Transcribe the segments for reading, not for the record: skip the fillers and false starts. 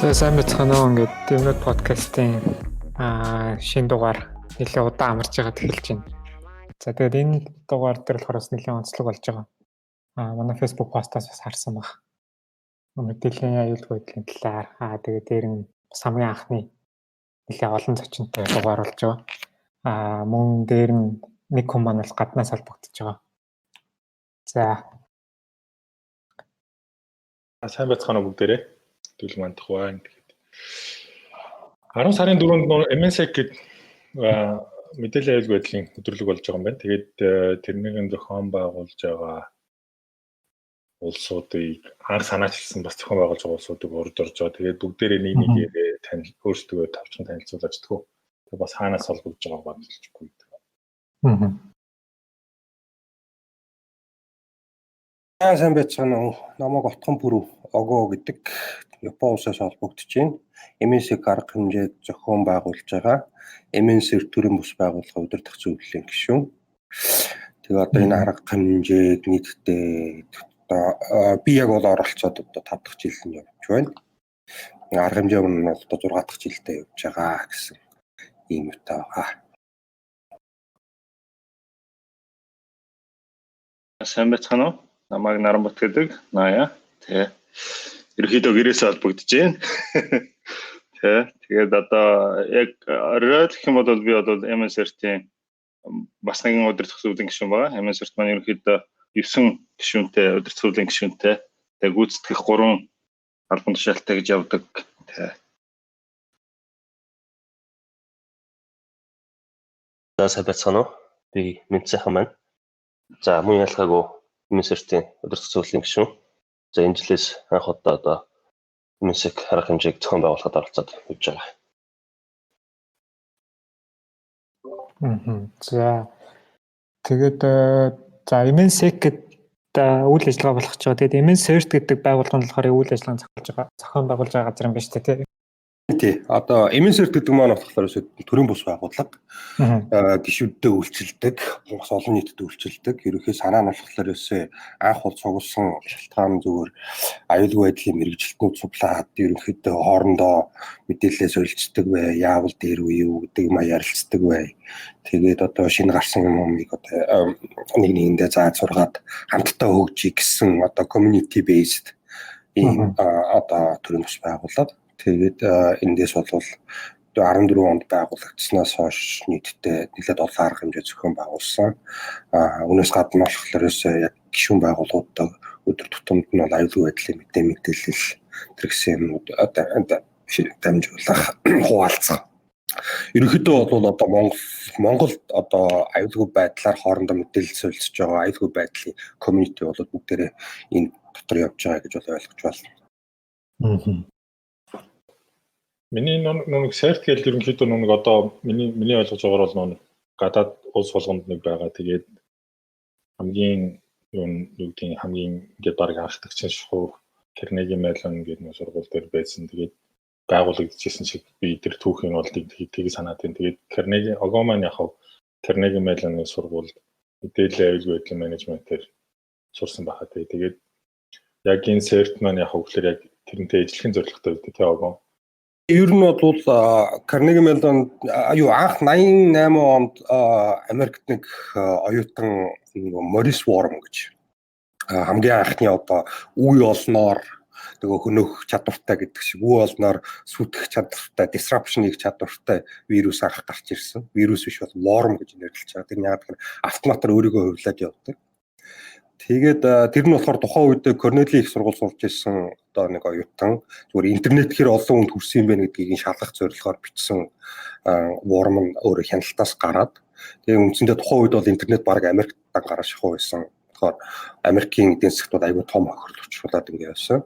За сайн бацхан уу ингээд Dümnot podcast-ийн шинэ дугаар нэлээд удаан амарч байгаад эхэлж байна. За тэгээд энэ дугаар дээр болохоор бас нэлээд онцлог болж байгаа. Манай Facebook пост-аас бас харсан баг. Мэдээллийн аюулгүй байдлын талаар тэгээд дээр нь бас хамгийн анхны нэлээд олон зочинтой дугаар болж байгаа. Мөн дээр нь нэг хүн маань бол гаднаас холбогдож байгаа. За сайн бацхан уу бүгдээрээ. Түл мандах байна. Тэгээд 10 сарын 4-нд MNSEC гэдэг мэдээллийн аюулгүй байдлын өдрөлөг болж байгаа юм байна. Тэгээд тэрнийг зохион байгуулж байгаа улсуудыг анх санаачилсан бас зохион байгуулж байгаа улсуудыг урьж орж байгаа. Тэгээд бүгдээрээ нэг нэгээр өөрсдөө тавчхан танилцуулж тгөө. Тэгээд бас хаанаас холбогдож байгааг баталчихгүй гэдэг. Сайн байцгаана уу. Намайг Отхон Пүрэв Огоо гэдэг Япон улсаас холбогдож байна. MNSEC арга хэмжээг зохион байгуулж байгаа. MNSEC төрийн бус байгууллага удирдах зөвлөлийн гишүүн. Тэгээ одоо энэ арга хэмжээг нийтдээ би яг бол оролцоод одоо 5 дахь жил нь явж байна. Арга хэмжээ нь бол одоо 6 дахь жилдээ явж байгаа гэсэн ийм үтэй байгаа. Сайн байцгаана уу. Намайг Наранбат гэдэг Ная. Тэ. Ерөнхийдөө гэрээсээ холбогдож байна. Тэ. Тэгээд одоо яг орой гэх юм бол би одоо MNSEC-ийн бас нэгэн удирдах зөвлөлийн гишүүн байгаа. MNSEC маань ерөнхийдөө 9 гишүүнтэй удирдах зөвлөлийн гишүүнтэй. Тэгээд гүйцэтгэх 3 албан тушаалтай гэж явдаг. Тэ. За сайн байцгаана уу. Би Мэдсайхан маань. За мөн ялгаагүй MNSEC-ийн удирдах зөвлөлийн гишүүн. За энэ жилээс анх удаа одоо MNSEC арга хэмжээг зохион байгуулахад оролцоод явж байгаа. За тэгээд за MNSEC гэдэг үйл ажиллагаа болох ч байгаа. Тэгээд MNCERT гэдэг байгууллага нь болохоор үйл ажиллагааг зохион байгуулж байгаа газар юм байна шүү дээ. Тий. Одоо MNSERT гэдэг маань болохоор төрийн бус байгууллага. Гишүүддээ үйлчилдэг, бас олон нийтэд үйлчилдэг. Ерөнхий санаа нь болохоор анх бол цугласан шалтгаан зүгээр аюулгүй байдлын мэргэжилтнүүд суглаад ерөнхийдөө хоорондоо мэдээлэлээ солилцдог бай, яавал дээр үе юу гэдэг юм ярилцдаг бай. Тэгээд одоо шинэ гарсан юмыг одоо нэг нэгэндээ зааж сургаад хамтдаа хөгжих гэсэн одоо community based ийм одоо төрийн бус байгууллага. Тэгээд эндээс бол 14 онд байгуулагдсанаас хойш нийтдээ нэлээд олон арга хэмжээ зохион байгуулсан. Үүнээс гадна болохоор яг гишүүн байгууллагуудад өдөр тутамд нь бол аюулгүй байдлын мэдээлэл зэрэгсэн юмнууд дамжуулах хуваалцсан. Ерөнхийдөө бол одоо Монголд одоо аюулгүй байдлаар хоорондоо мэдээлэл солилцож байгаа аюулгүй байдлын community бол бүгдээрээ энэ дотор явж байгаа гэж ойлгож байна. Миний нэг CERT гэж ерөнхийдөө нэг одоо миний ойлгож байгаагаар бол нэг гадаад улс болгонд нэг байгаа. Тэгээд хамгийн ингээд баг анхдагч шахуу Carnegie Mellon гэдэг нэг сургууль дээр байсан. Тэгээд байгуулагдчихсэн шиг би тэр түүхийн болдгийг тийг санаад байна. Тэгээд Carnegie Ogomан яг Carnegie Mellon-ийн сургуульд мэдээллийн аюулгүй байдлын менежментээр сурсан байхаа. Тэгээд яг энэ CERT маань яг хөглөр яг тэрнтэй ижилхэн зорилготой байдаг тий Ogom. Ер нь бол Carnegie Mellon анх 88 онд Америкт нэг оюутан Морис Ворм гэж хамгийн анхны одоо үе олноор тэгээ хөнөөх чадвартай гэдэг шиг үе олноор сүтгэх чадвартай disruption хийх чадвартай вирус анх гарч ирсэн. Вирус биш бол Ворм гэж нэрлэж байгаа. Тэр яг автоматар өөрийгөө хувлаад явдаг. Тэгээд тэр нь болохоор тухайн үед Cornell их сургууль сурч ирсэн одоо нэг оюутан зүгээр интернет хэр олон хүнд хүрсэн юм бэ гэдгийг шалгах зорилгоор бичсэн Ворм нь өөрөө хяналтаас гараад тэгээд үндсэндээ тухайн үед бол интернет баг Америкт гараа шахуу байсан. Тэгэхээр Америкийн эдийн засгт аягүй том хохирол учруулад ингэ явсан.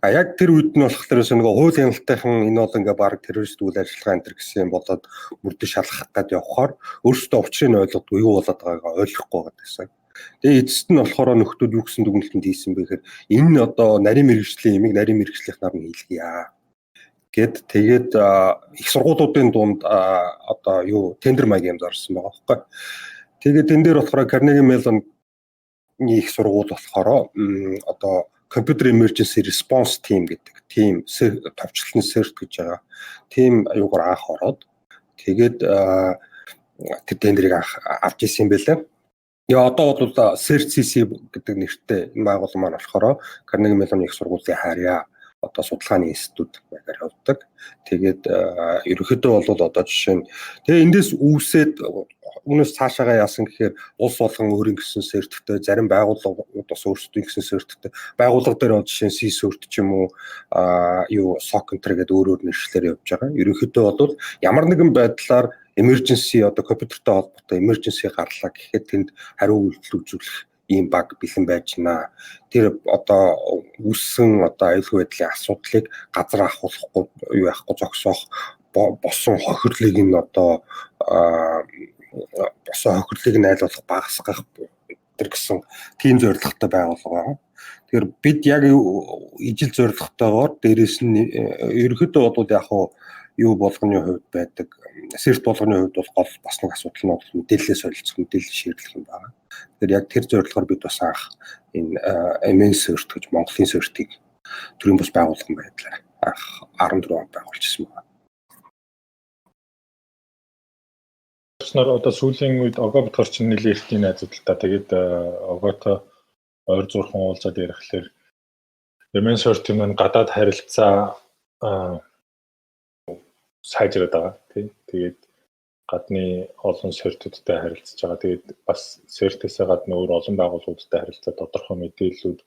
Яг тэр үед нь болохоор нэг хууль хяналтынхан энэ бол ингээ баг террорист үйл ажиллагаа энэ гэсэн юм болоод мөрдө шалгах гэдэг явахаар өөрсдөө учрыг нь ойлгодгүй юу болоод байгаагаа ойлгохгүй байсан. Тэгээ эцэст нь болохоор нөхдүүд юу гэсэн дүгнэлтэнд хийсэн бэ гэхээр энэ одоо нарийн мэргэжлийн ямиг нарийн мэргэжлийнхнаар нь хийлгийа гэд тэгээд их сургуулиудын дунд одоо юу тендер маягийн юм зарсан байгаа байхгүй. Тэгээд энэ дээр болохоор Carnegie Mellon их сургууль болохоор одоо Computer Emergency Response Team гэдэг team товчлолны CERT гэж байгаа. Team аюугаар анх ороод тэгээд тэр тендерийг авч ирсэн юм байлаа. Одоо бол CERT-CC гэдэг нэртэй энэ байгууллага маань болохоор Carnegie Mellon их сургуулийн харьяа одоо судалгааны институт байгаар явдаг. Тэгээд ерөнхийдөө бол одоо жишээ нь тэгээ эндээс үүсээд үүнээс цаашаагаа яасан гэхээр улс болгон өөрийн гэсэн серттэй зарим байгууллагууд бас өөрсдийн гэсэн серттэй байгууллага дээр жишээ нь C-cert ч юм уу SOC гэдэг өөр нэршлэр явж байгаа. Ерөнхийдөө бол ямар нэгэн байдлаар emergency одоо компьютертэй холбоотой emergency гарлаа гэхэд тэнд хариу үйлдэл үзүүлэх ийм баг бэлэн байж байна. Тэр одоо үүссэн одоо аюулгүй байдлын асуудлыг газар ахуулахгүй юу яахгүй зогсоох босон хохирлыг нь одоо босон хохирлыг нь айлуулах багасгах тэр гэсэн тийм зорилготой байгууллага байна. Тэгэхээр бид яг ижил зорилготойгоор дээрээс нь ерөнхийдөө бол яг юу болгоны хувьд байдаг CERT болгоны хувьд бол гол бас нэг асуудал нь бол мэдээлэлээ солилцох, мэдээлэл шийдлэх юм байна. Тэгэхээр яг тэр зорилгоор бид бас анх энэ MN CERT гэж Монголын CERT-ийг төрийн бас байгууллагын байдлаар анх 14 онд байгуулжсэн байна. Одоо сүүлийн үед огообт орчин нэлээд их тийм найзууд л та тэгээд огоото ойр зурхан уулзаад ярихлаар MN CERT маань гадаад харилцаа сайжраад байгаа тийм. Тэгээд гадны олон CERT-үүдтэй харилцаж байгаа. Тэгээд бас CERT-ээсээ гадна өөр олон байгууллагуудтай харилцаа тодорхой мэдээллүүд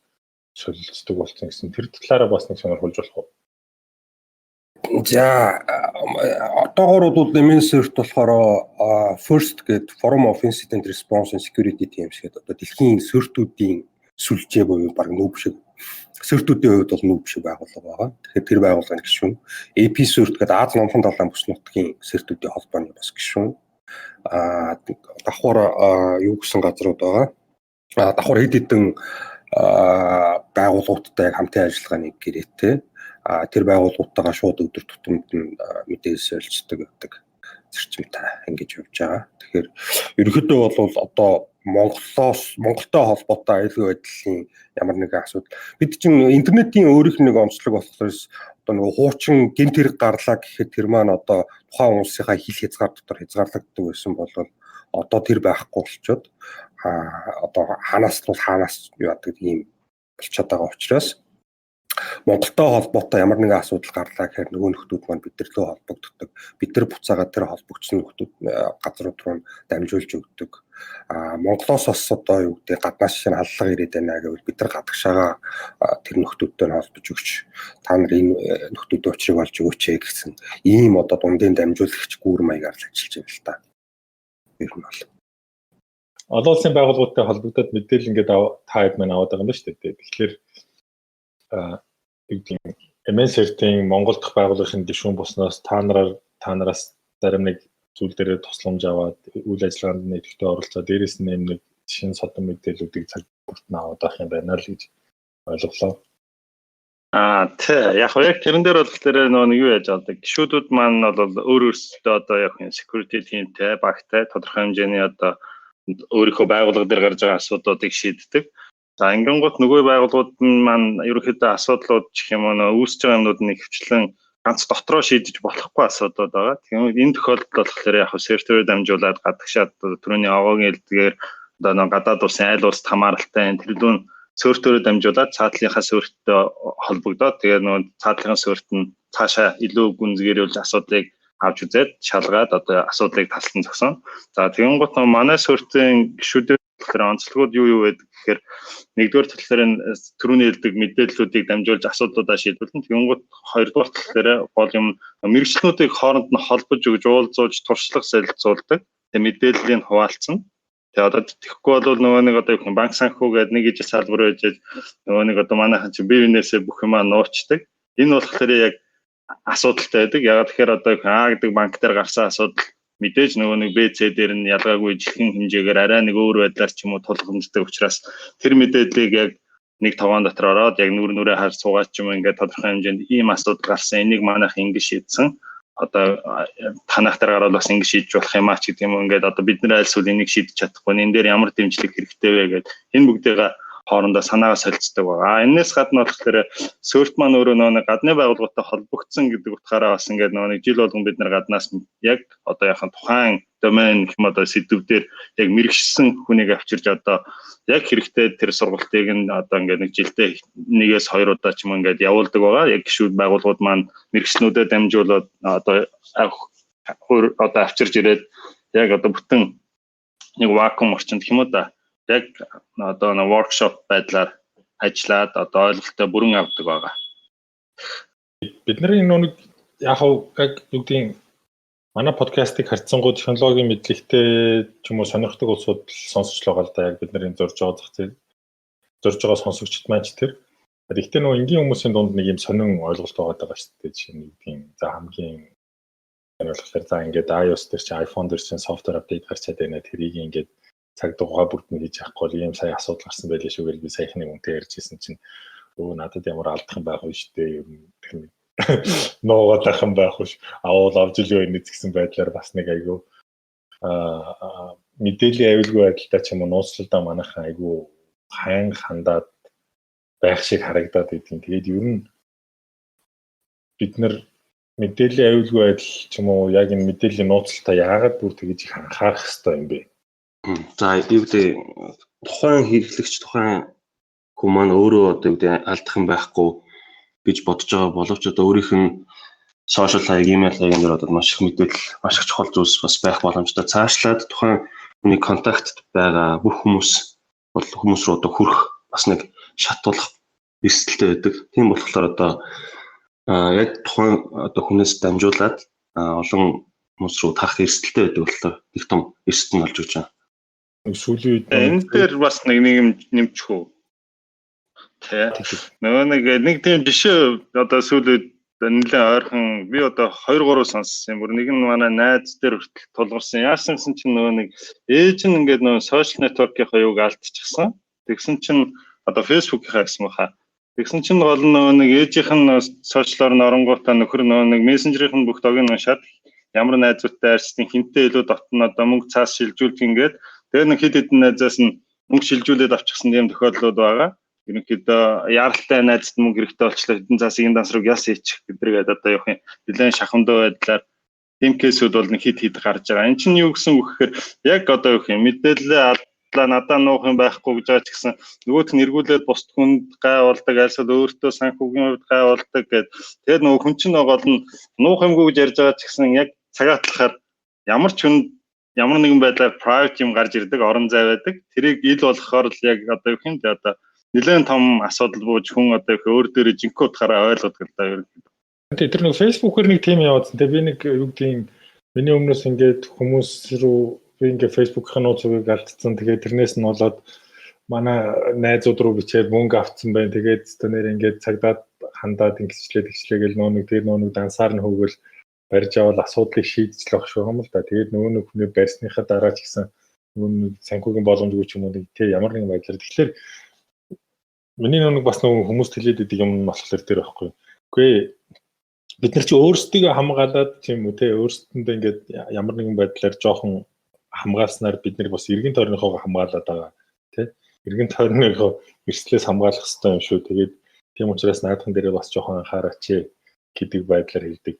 солилцдог болсон гэсэн тэр талаараа бас нэг сонирхолж болох уу? За одоогоор бол MN CERT болохоор FIRST гэдэг Forum of Incident Response and Security Teams гэдэг одоо дэлхийн CERT-үүдийн сүлжээ буюу баг нүүб шиг CERT-үүдийн хувьд бол нүүб шиг байгууллага байгаа. Тэгэхээр тэр байгууллагын гишүүн AP CERT гэдэг Аз номхон далайн бүс нутгийн CERT-үүдийн холбооны бас гишүүн. Давхар юу гэсэн газрууд байгаа. Давхар хэд хэдэн байгууллагуудтай хамтын ажиллагааны гэрээтэй. Тэр байгууллагуудтайгаа шууд өдөр тутамд мэдээлэл солилцдог гэдэг зарчимтай ингэж явж байгаа. Тэгэхээр ерөнхийдөө бол одоо Монголтой холбоотой аюулгүй байдлын ямар нэгэн асуудал бид чинь интернетийн өөрийнх нь нэг онцлог болохоор одоо нэг хуучин гэмт хэрэг гарлаа гэхэд тэр маань одоо тухайн улсынхаа хил хязгаар дотор хязгаарлагддаг байсан бол одоо тэр байхгүй болчоод одоо ханаас юу яадаг ийм болчиход байгаа учраас Монголтой холбоотой ямар нэгэн асуудал гарлаа гэхээр нөгөө нөхдүүд маань бидэрлөө холбогддог. Бид нар буцаагаад тэр холбогдсон нөхдүүд газрууд руу дамжуулж өгдөг. Монголоос бас одоо юу гэдэг гаднаас шинэ халдлага ирээд байна гэвэл бид нар гадагшаага тэр нөхдүүдтэй холбож өгч та нар энэ нөхдүүдийн учрыг олж өгөөч гэсэн ийм одоо дундын дамжуулагч гүүр маягаар л ажиллаж байна л та. Ер нь бол олон улсын байгууллагуудтай холбогдоод мэдээлэл ингээд та хэд маань аваад байгаа юм ба шүү дээ. Тэгэхээр MN CERT-ийн Монгол дахь байгууллагын гишүүн босноос та нараас зарим нэг зүйл дээр тусламж аваад үйл ажиллагаанд нэгтгэж оролцоод дээрээс нь нэг шинэ содон мэдээллүүдийг цаг бүртэн аваад авах юм байна л гэж ойлголоо. Яг тэрэн дээр болохоор нэг юу яаж авдаг гишүүдүүд маань бол өөрөөсөө одоо яг security teamтэй багтай тодорхой хэмжээний одоо өөрийнхөө байгууллага дээр гарч байгаа асуудлуудыг шийддэг. За ингэнгүүт нөгөө байгууллагууд маань ерөнхийдөө асуудлууд гэх юм уу үүсэж байгаа юмнууд нь хвчлэн ганц дотроо шийдэж болохгүй асуудлууд байгаа. Тэгэхээр энэ тохиолдолд болохоор яг серверээр дамжуулаад гадагшаад түрүүний огоогийн хэлдгээр одоо гадаад улсын айл улсад хамааралтай тэрлүүн серверээр дамжуулаад цаатлынхаа сервертэй холбогдоод тэгээд нөгөө цаатлынхаа серверт нь цаашаа илүү гүнзгийрүүл асуудлыг авч үзээд шалгаад одоо асуудлыг таслан зогсон. За тэгэнгүүт манай сервертийн гишүүдээр тэгэхээр онцлогуд юу байдаг гэхээр нэгдүгээр талаар нь түрүүний хэлдэг мэдээллүүдийг дамжуулж асуудлуудаа шийдвэрлэн тэгэнгүүт хоёрдугаар талаар гол юм мэргэжлүүдийг хооронд нь холбож өгж уулзуулж туршлага солилцуулдаг. Тэгээ мэдээллийг хуваалцсан. Тэгээ одоо тэгэхгүй бол нөгөө нэг одоо юу банк санхүү гэдэг нэг ижил салбар байж нөгөө нэг одоо манайхан чи бие биенээсээ бүх юмаа нуучдаг. Энэ болохоор яг асуудалтай байдаг. Яг тэгэхээр одоо А гэдэг банк дээр гарсан асуудал мэдээж нөгөө нэг БЦ дээр нь ялгаагүй жихэн хэмжээгээр арай нэг өөр байдлаар ч юм уу тулгамддаг учраас тэр мэдээллийг яг нэг таван дотор ороод яг нүрээ харж суугаад ч юм ингээд тодорхой хэмжээнд ийм асуудал гарсан. Энийг манайх ингэ шийдсэн. Одоо танах дээр гараад бас ингэ шийдэж болох юм аа ч гэдэг юм ингээд одоо бид нэр альсвал энийг шийдэж чадахгүй. Энэ дээр ямар дэмжлэг хэрэгтэй вэ гэдэг энэ бүгдээ хоорондоо санаагаа солилцдог байгаа. Энээс гадна болохоор Swift маань өөрөө нэг гадны байгууллагатай холбогдсон гэдэг утгаараа бас ингээд нэг жил болгон бид нар гаднаас яг одоо яхан тухайн домен гэх юм одоо сэдвүүдээр яг мэрэгшсэн хүнийг авчирж одоо яг хэрэгтэй тэр сургалтыг нь одоо ингээд нэг жилдээ нэгээс хоёр удаа ч юм ингээд явуулдаг байгаа. Яг гişүүд байгууллагууд маань мэрэгчнүүдэд дамжуулаад одоо авчирж ирээд яг одоо бүтэн нэг вакуум орчинд гэх юм уу да. Яг одоо нэг workshop байдлаар ажиллаад одоо ойлголттой бүрэн авдаг байгаа. Бидний нэг яг юу гэдгийг манай подкастыг харьцангуй технологийн мэдлэгтэй ч юм уу сонирхдаг улсууд сонсч л байгаа л да. Яг бидний зорж байгаа зах зээл зорж байгаа сонсогчд маань ч тэр. Гэхдээ нөгөө энгийн хүмүүсийн дунд нэг юм сонин ойлголт байгаа шүү дээ. Жишээ нь гэдгийг за хамгийн ойлголтоор за ингээд iOS дээр чи iPhone дээр чинь software update гарчаад байна. Тэрийг ингээд цаг дугаараа бүрдэн хийж авахгүй бол ийм сая асуудал гарсан байлээ шүү гэж би саяхны үнтэй ярьжсэн чинь өө надад ямар алдах юм байх вэ шүү дээ ер нь нуугаад ахын байх вэ авал авж илүү энэ гэсэн байдлаар бас нэг айгүй мэдээллийн аюулгүй байдалтай ч юм уу нууцлалдаа манайхан айгүй хайн хандаад байх шиг харагдаад байдгийн. Тэгээд ер нь бид нар мэдээллийн аюулгүй байдал ч юм уу яг энэ мэдээллийн нууцлалтаа яагаад бүр тэгж их анхаарах хэрэгтэй юм бэ? За юу гэдэг тухайн хэрэглэгч тухайн хүн маань өөрөө одоо юу гэдэг алдах юм байхгүй гэж бодож байгаа боловч одоо өөрийнх нь сошиал хаяг, имэйл хаягийн дээр одоо маш их мэдээлэл, маш их чухал зүйлс бас байх боломжтой. Цаашлаад тухайн хүний контактт байгаа бүх хүмүүс руу одоо хүрэх бас нэг шатуулах эрсдэлтэй байдаг. Тийм болохоор одоо яг тухайн одоо хүнээс дамжуулаад олон хүмүүс руу тарах эрсдэлтэй байдаг болохоор их том эрсдэл нь болж өгч байгаа. Сүүлийн үед Энэ дээр бас нэг юм нэмчих үү. Нөгөө нэг тийм жишээ одоо сүүлийн нэлээд ойрхон би одоо 2-3 сонссон юм. Бүр нэг нь манай найз дээр хүртэл тулгарсан. Яасан гэсэн чинь нөгөө нэг ээж нь ингээд нөгөө social network-ийнхаа юуг алдчихсан. Тэгсэн чинь одоо Facebook-ийнхаа гэсэн мха. Тэгсэн чинь гол нөгөө нэг ээжийнх нь сошиалор норонгуудаа нөхөр нөгөө нэг мессенжерийн бүх догийн уншаад ямар найзуудтай арьсны хинтээ илүү дотно одоо мөнгө цаас шилжүүлдэг ингээд тэгээ нэг хэд хэдэн найзаас нь мөнгө шилжүүлээд авчихсан юм тохиолдлууд байгаа. Ерөнхийдөө яаралтай найзад мөнгө хэрэгтэй болчлоо хэдэн цаасыг энэ дансрууг яс хийчих гэдэргээд одоо явах юм. Нэлээд шахамдаа байдлаар тийм кейсүүд бол нэг хэд гарч байгаа. Энд чинь юу гэсэн үг гэхээр яг одоо явах юм. Мэдээлэл алдлаа надаа нуух юм байхгүй гэж байгаа ч гэсэн нөгөөт нь эргүүлээд бусд хүнд гай болдог, альсад өөртөө санхүүгийн хувьд гай болдог гэд. Тэгээд нөгөө хүн чинь гол нь нуух юмгүй гэж ярьж байгаа ч гэсэн яг цагаат талахаар ямар ч хүн ямар нэгэн байдлаар private юм гарч ирдэг, орон зай байдаг. Тэрийг ил болохоор л яг одоо юу юм те одоо нэлээд том асуудал бууж хүн одоо өөр дээрээ жинхэнэ утгаараа ойлгодог л да ер нь. Тэр нэг Facebook-ээр нэг тим явуулсан. Тэгээ би нэг юу гэдгийг миний өмнөөс ингээд хүмүүс рүү би ингээд Facebook-ын нууцыг алдсан. Тэгээ тэрнээс нь болоод манай найзууд руу бичээд мөнгө авцсан байна. Тэгээд тэр ингээд цагдаад хандаад ингэжлээ гэл нөө нэг дансаар нь хөөгөл барьж авал асуудлыг шийдчихлэх шүү юм л да. Тэгээд нөгөө хүний барьсныхаа дараа ч гэсэн нөгөө санхүүгийн боломжгүй ч юм уу тий ямар нэгэн байдлаар тэгэхээр миний нэг бас нөгөө хүмүүст хэлээд идэг юм болохоор тэр байхгүй. Үгүй бид нар чи өөрсдийгөө хамгаалаад тийм үү тий өөрсдөндөө ингээд ямар нэгэн байдлаар жоохон хамгаалснаар бид нар бас эргэн тойрныхоо хамгаалаад байгаа тий эргэн тойрныхоо эрсдлээс хамгаалах хэрэгтэй юм шүү. Тэгээд тийм учраас наадхан дээрээ бас жоохон анхаараач гэдэг байдлаар хэлдэг.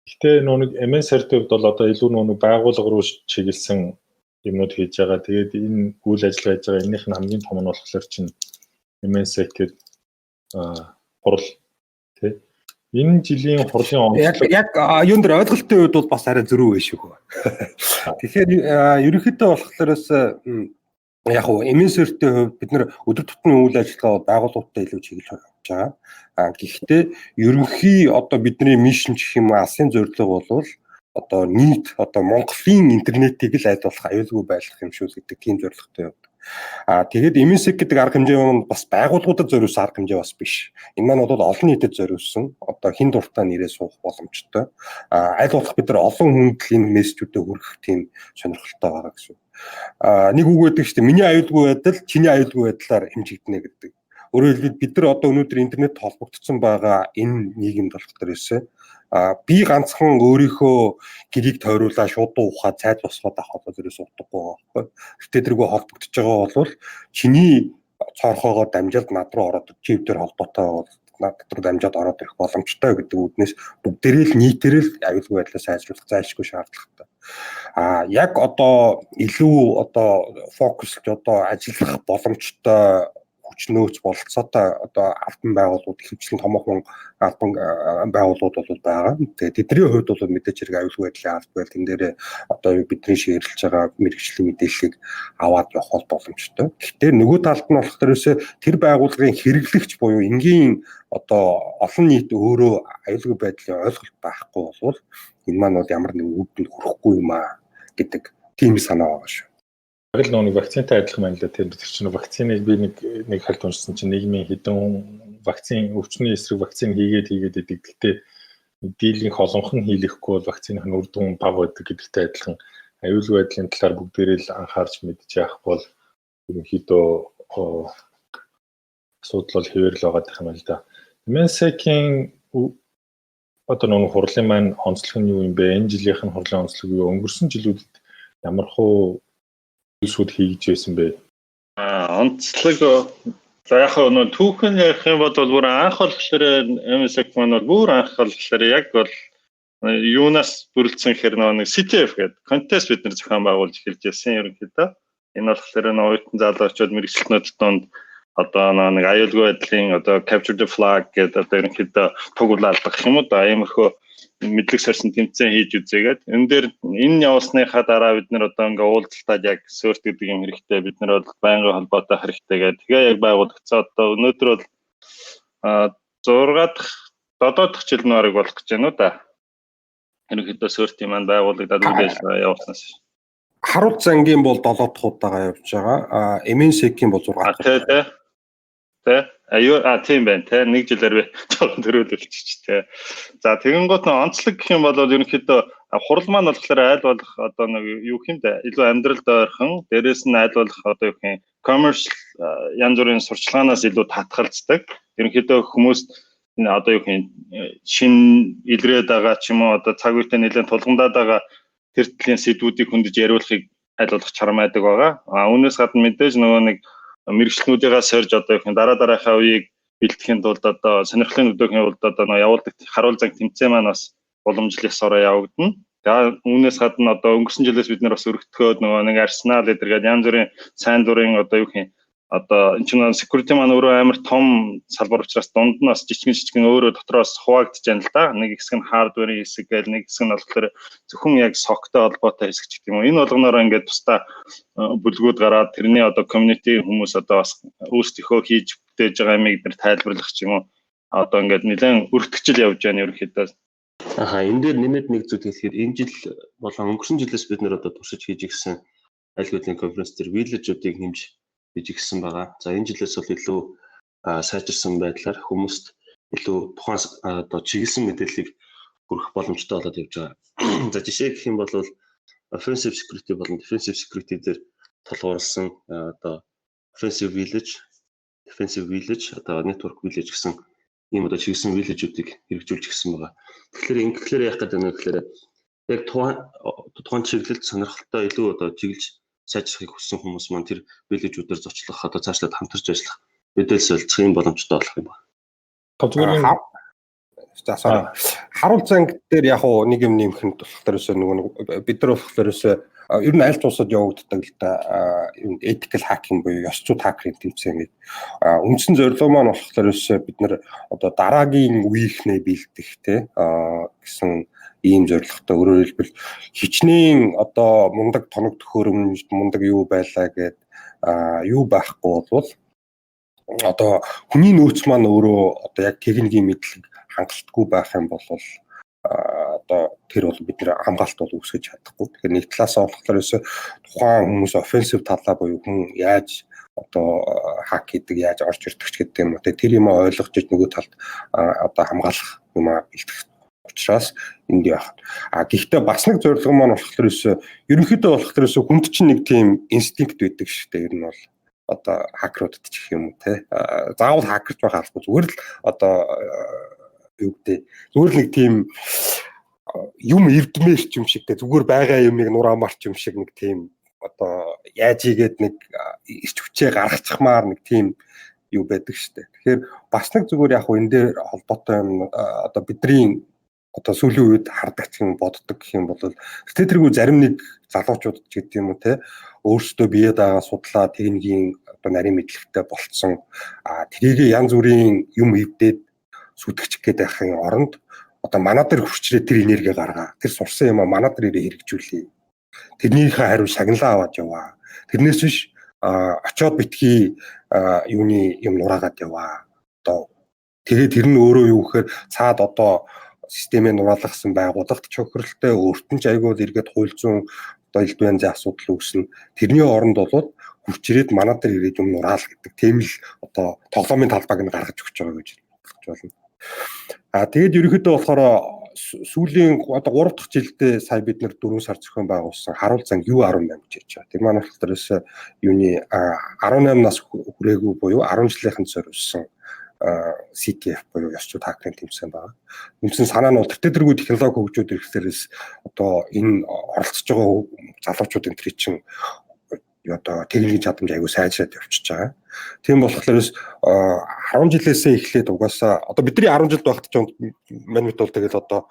Гэхдээ нэг MSR-ийн хувьд бол одоо илүү нэг байгууллага руу чиглэсэн юмнууд хийж байгаа. Тэгээд энэ үйл ажиллагаа хийж байгаа энэних нь хамгийн том нь болохоор чинь MSR гэдэг хурал тий. Энэ жилийн хурлын яг юунд дэр ойлголтын үед бол бас арай зөрүү байх шүү. Тэгэхээр ерөнхийдөө болохоорс яг уу MSR-ийн хувьд бид нэр өдөр тутмын үйл ажиллагаа байгууллагуудтай илүү чиглэж байгаа. Гэхдээ ерөнхий одоо бидний мишн гэх юм алсын зорилго бол одоо нийт одоо Монголын интернетийг л аль болох аюулгүй байлгах юм шүү гэдэг тийм зорилготой явдаг. Тэгээд MSC гэдэг арга хэмжээ нь бас байгууллагуудад зориулсан арга хэмжээ бас биш. Энэ маань бол олон нийтэд зориулсан одоо хин дуртай нэрээ суух боломжтой. Аль болох бид нар олон хүнд энэ мессежүүдэд хүргэх тийм сонирхолтой байгаа гэсэн. Нэг үг байдаг шүү дээ. Миний аюулгүй байдал чиний аюулгүй байдлаар хэмжигдэнэ гэдэг. Өөрөөр хэлбэл бид нар одоо өнөөдөр интернет холбогдсон байгаа энэ нийгэмд болох дээрээс би ганцхан өөрийнхөө гэрийг тойруулаа шууд ухаа цайд босгоод авах одоо зэрэг суудахгүй байгаа байхгүй. Гэтэ тэргүй холбогдож байгаа бол чиний цорхоогоор дамжаад над руу ороод чип дээр холбоотой над руу дамжаад ороод ирэх боломжтой гэдэг үднээс бүгдээрээ л нийтээрээ л аюулгүй байдлаа сайжруулах зайлшгүй шаардлагатай. Яг одоо илүү одоо фокуслж одоо ажиллах боломжтой хүч нөөц бололцоотой одоо албан байгууллагууд ихэвчлэн томоохон албан байгууллагууд бол байгаа. Тэгээд тэдний хувьд бол мэдээж хэрэг аюулгүй байдлын албан тэн дээр одоо бидний шийдэлж байгаа мэрэгжлийн мэдээллийг аваад явах боломжтой. Гэхдээ нөгөө талд нь болохоор ерөөсөө тэр байгууллагын хэрэглэгч буюу энгийн одоо олон нийт өөрөө аюулгүй байдлын ойлголт байхгүй бол энэ маань бол ямар нэгэн үгэнд хүрэхгүй юм аа гэдэг тийм санаа байгаа шүү. Яг л нэг вакцинтай адилхан байна л да. Тэр чинь вакциныг би нэг хальт уншсан чинь нийгмийн хэдэн вакцин өвчний эсрэг вакцин хийгээд идэг. Гэхдээ дийлийнх олонх нь хийлэхгүй бол вакциных нь үр дүн бага байдаг гэдэгтэй адилхан аюулгүй байдлын талаар бүгдээрээ л анхаарч мэдж явах бол ерөнхийдөө асуудал бол хэвээр л байгаа юм л да. Месекийн одоо нэг хурлын маань онцлог нь юу юм бэ? Энэ жилийнх нь хурлын онцлог юу? Өнгөрсөн жилүүдэд ямар хуу шууд хийж байсан бэ? Онцлог за яг нөө түүхэн ярих юм бол бүр анх болохоор MSEC маань бол бүр анх болохоор яг бол юунаас бүрэлдсэн хэрэг нэг CTF гэдэг контест бид нар зохион байгуулж эхэлж байсан ерөнхийдөө. Энэ болохоор оюутан залуучууд мэрэгчлэнүүд донд одоо нэг аюулгүй байдлын одоо capture the flag гэдэг одоо ерөнхийдөө тугуулалдах юм уу да иймэрхүү мэдлэг сорьсон тэмцээн хийж үзээгээд энэ дээр энэ явуулсныхаа дараа бид нар одоо ингээ уулзалтад яг сөрт гэдэг юм хэрэгтэй бид нар бол байнгын холбоотой хэрэгтэй гэдэг. Тэгээ яг байгуулагдсан одоо өнөөдөр бол 6 дахь 7 дахь жил нэрийг болох гэж байна уу да. Ерөнхийдөө сөртийн маань байгуулагдаад үйл ажиллагаа явуулснаас. Харуул зангийн бол 7 дахь удаага явж байгаа. MSEC-ийн бол 6 дахь. Тийм байна те нэг жилээр би жоохон төрүүлүүлчих те. За тэгэн гот нэг онцлог гэх юм бол ерөнхийдөө хурал маань болохоор айл болох одоо нэг юу хэмдэ илүү амьдралд ойрхон дээрээс нь айл болох одоо юу гэх юм commercial янз бүрийн сурчлагаанаас илүү татгалздаг. Ерөнхийдөө хүмүүс одоо юу гэх юм шин илрээд байгаа ч юм уу одоо цаг үетэй нэлээд тулгамдаад байгаа тэр төрлийн сэдвүүдийг хөндөж яриулахыг айл болох чармайдаг байгаа. Үүнээс гадна мэдээж нөгөө нэг мэрэгчлэнүүдийнхаа сорж одоо юу гэх дарааныхаа үеийг бэлтгэхийн тулд одоо сонирхлын өдөөхийн тулд одоо явуулдаг харуул занг тэмцээн маань бас уламжлалсараа явагдана. Тэгээ үүнээс гадна одоо өнгөрсөн жилээс бид нар бас өргөтгөөд нөгөө нэг Арсенал гэдэргээд янз бүрийн сайн дурын одоо юу гэх юм одоо энэ чинь security маань өөрөө амар том салбар учраас дунд нь бас жижигэн өөрөө дотроос хуваагдж байна л да. Нэг хэсэг нь hardware-ийн хэсэг гээл нэг хэсэг нь болохоор зөвхөн яг SOC-той холбоотой хэсэг ч гэдэг юм уу. Энэ болгоноор ингээд тусдаа бүлгүүд гараад тэрний одоо community хүмүүс одоо бас өөрсдийнхөө хийж бүтээж байгаа юмыг нэр тайлбарлах ч юм уу. Одоо ингээд нэлээд өргөтгчл явж байна ерөнхийдөө. Энэ дээр нэмээд нэг зүйл хэлэхээр энэ жил болон өнгөрсөн жилээс бид нэр одоо туршиж хийж ирсэн аль хэдийн конференц төр village-уудыг нэмж хийж ирсэн байгаа. За энэ жилээс бол илүү сайжирсан байдлаар хүмүүст илүү тухайн одоо чиглэсэн мэдээллийг хүргэх боломжтой болоод явж байгаа. За жишээ гэх юм бол offensive security болон defensive security дээр толгуурласан одоо offensive village, defensive village, одоо network village гэсэн ийм одоо чиглэсэн village-уудыг хэрэгжүүлж гисэн байгаа. Тэгэхээр ингэхлээр яах гэдэг нь гэхээр яг тухайн чиглэлд сонирхолтой илүү одоо чиглэж сайжрахыг хүссэн хүмүүс маань тэр village-уудаар зочлох одоо цаашлаад хамтарч ажиллах мэдээлэл солилцох юм боломжтой болох юм байна. Харуул занг дээр яг нэг юм нэмэхэд болохоор нөгөө бид нар болохоор ер нь аль тусад явагддаг л да ethical hacking буюу ёс зүйн хакерын тэмцээн гэдэг. Үндсэн зорилго маань болохоор бид нар одоо дараагийн үеийнхнээ бэлдэх гэсэн ийм зорилготой. Өөрөөр хэлбэл хичнээн одоо мундаг тоног төхөөрөмж мундаг юу байлаа гэд юу байхгүй бол одоо хүний нөөц маань өөрөө одоо яг техникийн мэдлэг хангалтгүй байх юм бол одоо тэр бол бид нэр хамгаалт бол үүсгэж чадахгүй. Тэгэхээр нэг талаас нь болохоор тухайн хүмүүс offensive талаа буюу хүн яаж одоо хак хийдэг, яаж орж ирдэг ч гэдэг юм уу. Тэр юм ойлгож иж нөгөө талд одоо хамгаалах юм бэлтгэх учраас энд яах. Гэхдээ бас нэг зорилго маань болохоор ерөнхийдөө болохоор хүнд чинь нэг тийм инстинкт байдаг шүү дээ. Ер нь бол одоо хакеруудад ч гэх юм уу те. Заавал хакерч байх албагүй зүгээр л одоо юу гэдэг зүгээр л нэг тийм юм эрдмээрч юм шиг те зүгээр байгаа юмыг нураамарч юм шиг нэг тийм одоо яаж игээд нэг ирч хүчээ гаргачихмаар нэг тийм юу байдаг штэ. Тэгэхээр бас нэг зүгээр яг энэ дээр холбоотой юм одоо бидний одоо сүүлийн үед хардаг юм боддог гэх юм бол гэтээ тэргүй зарим нэг залуучууд ч гэдэг юм уу те өөрсдөө бие дагаа судлаа техникийн одоо нарийн мэдлэгтэй болцсон тэрийг янз бүрийн юм эвдээд сүтгэж гээд байхын оронд одоо манай дээр хүчрээ тэр энерги гаргаа тэр сурсан юм манай дээр хэрэгжүүлээ тэрнийхээ хариу шагналаа аваад яваа тэрнээс биш очоод битгий юуны юм нураагаад яваа одоо тэгээд тэр нь өөрөө юу гэхээр цаад одоо системээ нураалгасан байгууллагт чухралтай өөрт нь ч айгүй эргээд хууль зүйн одоо элд байнгын асуудал үүснэ тэрний оронд бол хүчрээд манай дээр ирээд юм нураал гэдэг тийм л одоо тоглоомын талбайг нь гаргаж өгч байгаа гэж болно. Тэгээд ерөнхийдөө болохоор сүүлийн одоо 3 дахь жилдээ сая бид нэр 4 сар зохион байгуулсан харуул занг U18 гэж ярьж байгаа. Тэр манай хэлбэрээс юуны 18 нас хүрээгүй буюу 10 жилийнхэн зориулсан CTF буюу ёсчууд хакерын тэмцээн байгаа. Үндсэн санаа нь тэртэргүй технологи хөгжүүд ирэхлээрээс одоо энэ оролцож байгаа залуучуудын тэр чинь одоо техникийн чадамж аягүй сайжраад явчихж байгаа. Тийм болохоос 10 жилээсээ эхлээд угаасаа одоо бидний 10 жилд багт ч манайд бол тэгэл одоо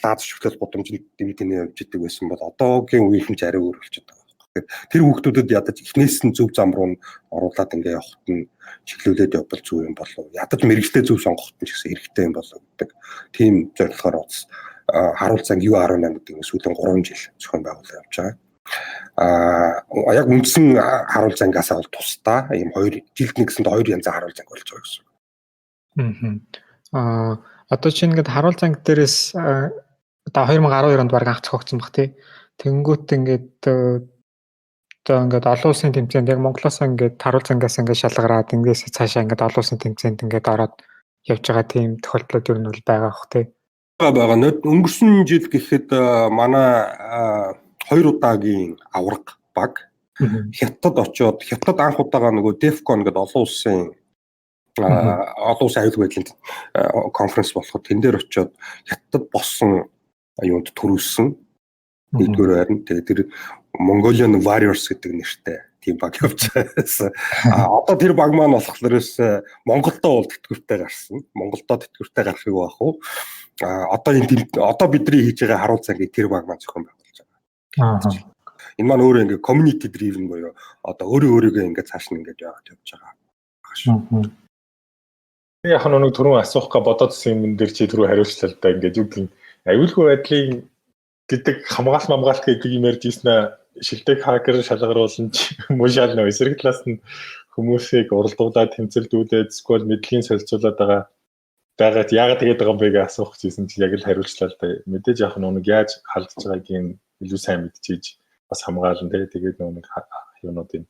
лааз шүтэл гудамжинд дэмэдэнэ явж идэг байсан бол одоогийн үеийнхэн ч арай өөр болчиход байгаа. Тэр хүүхдүүдэд ядаж эхнээс нь зөв зам руу оруулаад ингээ явахт нь чиглүүлээд явбал зөв юм болов. Ядаж мэрэгчлээ зөв сонгохт нь ч гэсэн хэрэгтэй юм болов гэдэг. Тийм зорилгоор утас харуул занг U18 гэдэг нь сүүлийн 3 жил зохион байгуулалт явж байгаа. Яг үндсэн харуул зангаас бол тусдаа ийм 2 жилд нэг гэсэнд 2 янзын харуул занг болж байгаа гэсэн. Одоо чинь ингээд харуул занг дээрээс одоо 2012 онд баг анх зохиогдсон баг тий. Тэнгүүт ингээд одоо ингээд олон улсын тэмцээнд яг Монголоос ингээд харуул зангаас ингээд шалгараад ингээс цаашаа ингээд олон улсын тэмцээнд ингээд ороод явж байгаа тийм тохиолдлууд юу нь бол байгаа бох тий. Байгаа. Өнгөрсөн жил гэхэд манай 2 удаагийн авраг баг Хятад очоод Хятад анх удаага нөгөө DEFCON гэдэг олон улсын аюулгүй байдлын конференс болоход тэн дээр очоод Хятад болсон юунд төрүүлсэн нэгдүгээр байрны тэгээд тэр Mongolian Warriors гэдэг нэртэй тийм баг явж байсан. Одоо тэр баг маань болохлоос Монголдоо бол тэтгэвртэй гарсан. Монголдоо тэтгэвртэй гарахыг байх уу? Одоо бидний хийж байгаа харуул цагийг тэр баг маань зохион байгуулж байгаа. Энэ маань өөрөө ингээ community driven буюу одоо өөрийгөө ингээ цааш нь ингээ явж байгаа. Яг нэг түрүүн асуух га бодоодсэн юм дээр чи түрүү хариулчлаа л да ингээ юу гэх аюулгүй байдлын гэдэг хамгаалалт гэдэг юм ярьж ийснэ шилдэг хакер шалгаруулсан ч муу шал нөө эсрэг талаас нь хүмүүсийг уралдуулаад тэмцэлдүүлээд эсвэл мэдлэгийн солилцуулаад байгаад яагаад тэгээд байгаа юм бэ гэж асуух гэсэн чи яг л хариулчлаа л да. Мэдээж яг нэг яаж халдж байгаагийн илүү сайн мэдчихэж бас хамгаалan тэгээд нэг юунуудын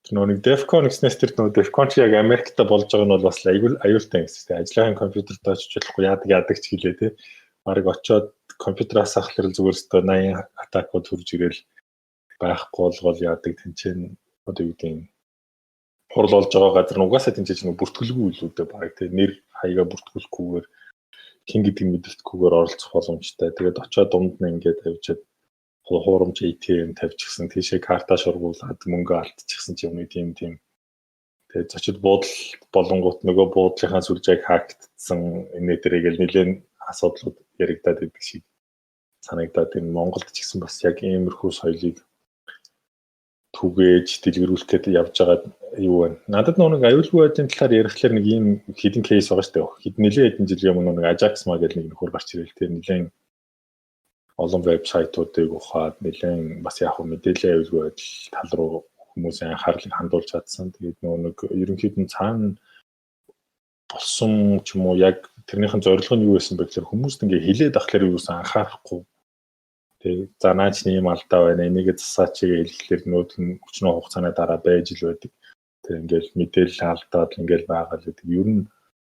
нэг DEFCON гэснээс тэр DEFCON чи яг Америкт болж байгаа нь бол бас аюултай гэсэн тийм ажлын компьютерт очиж болохгүй яадаг ч гэлээ тийм баг очоод компьютераас ахлаар зүгээр өстө 80 атакууд хурж ирэл байхгүй бол яадаг тэнцэн одоо юу гэдэг хурл болж байгаа газар угаасаа тэнцэж нэг бүртгэлгүй үлүүдээ баг тийм нэр хаяга бүртгүүлэхгүйгээр хин гэдгийг мэддэхгүйгээр оролцох боломжтой. Тэгээд очоод дунд нь ингээд тавьчаад хуурамч ATM тавьчихсан тийшээ карта шургуулад мөнгө алдчихсан ч юм уу тийм тэгээд зочид буудал болонгууд нөгөө буудлынхаа сүлжээг хактсан инээдэрийг л нэлээд асуудлууд яригадаад байдаг шиг санагдаад энэ Монголд ч гэсэн бас яг иймэрхүү соёлыг түгээж дэлгэрүүлэх гээд явж байгаа юу вэ? Надад нэг аюулгүй байдлын талаар ярихлаар нэг ийм хідэн кейс байгаа шүү дээ. Нэлээд хэдэн жилийн өмнө нэг Ajax маа гэдэг нэг нөхөр гарч ирэл тэр нэлээд олон вебсайтуудыг ухаад нэлээд бас яг мэдээллийн аюулгүй байдал тал руу хүмүүсийн анхаарлыг хандуулж чадсан. Тэгээд нэг ерөнхийдөө цаана болсон ч юм уу яг тэрнийхэн зорилго нь юу байсан бэ гэхээр хүмүүст ингээ хилээд ахлаар юусэн анхаарахгүй. Тэгээд за наач нэм алдаа байна. Энийг засаач хэлэхлээр нүүд нь хүчнээ хугацааны дараа байж л байдаг. Тэгээд ингээл мэдээлэл алдаад ингээл байгаа л гэдэг. Ер нь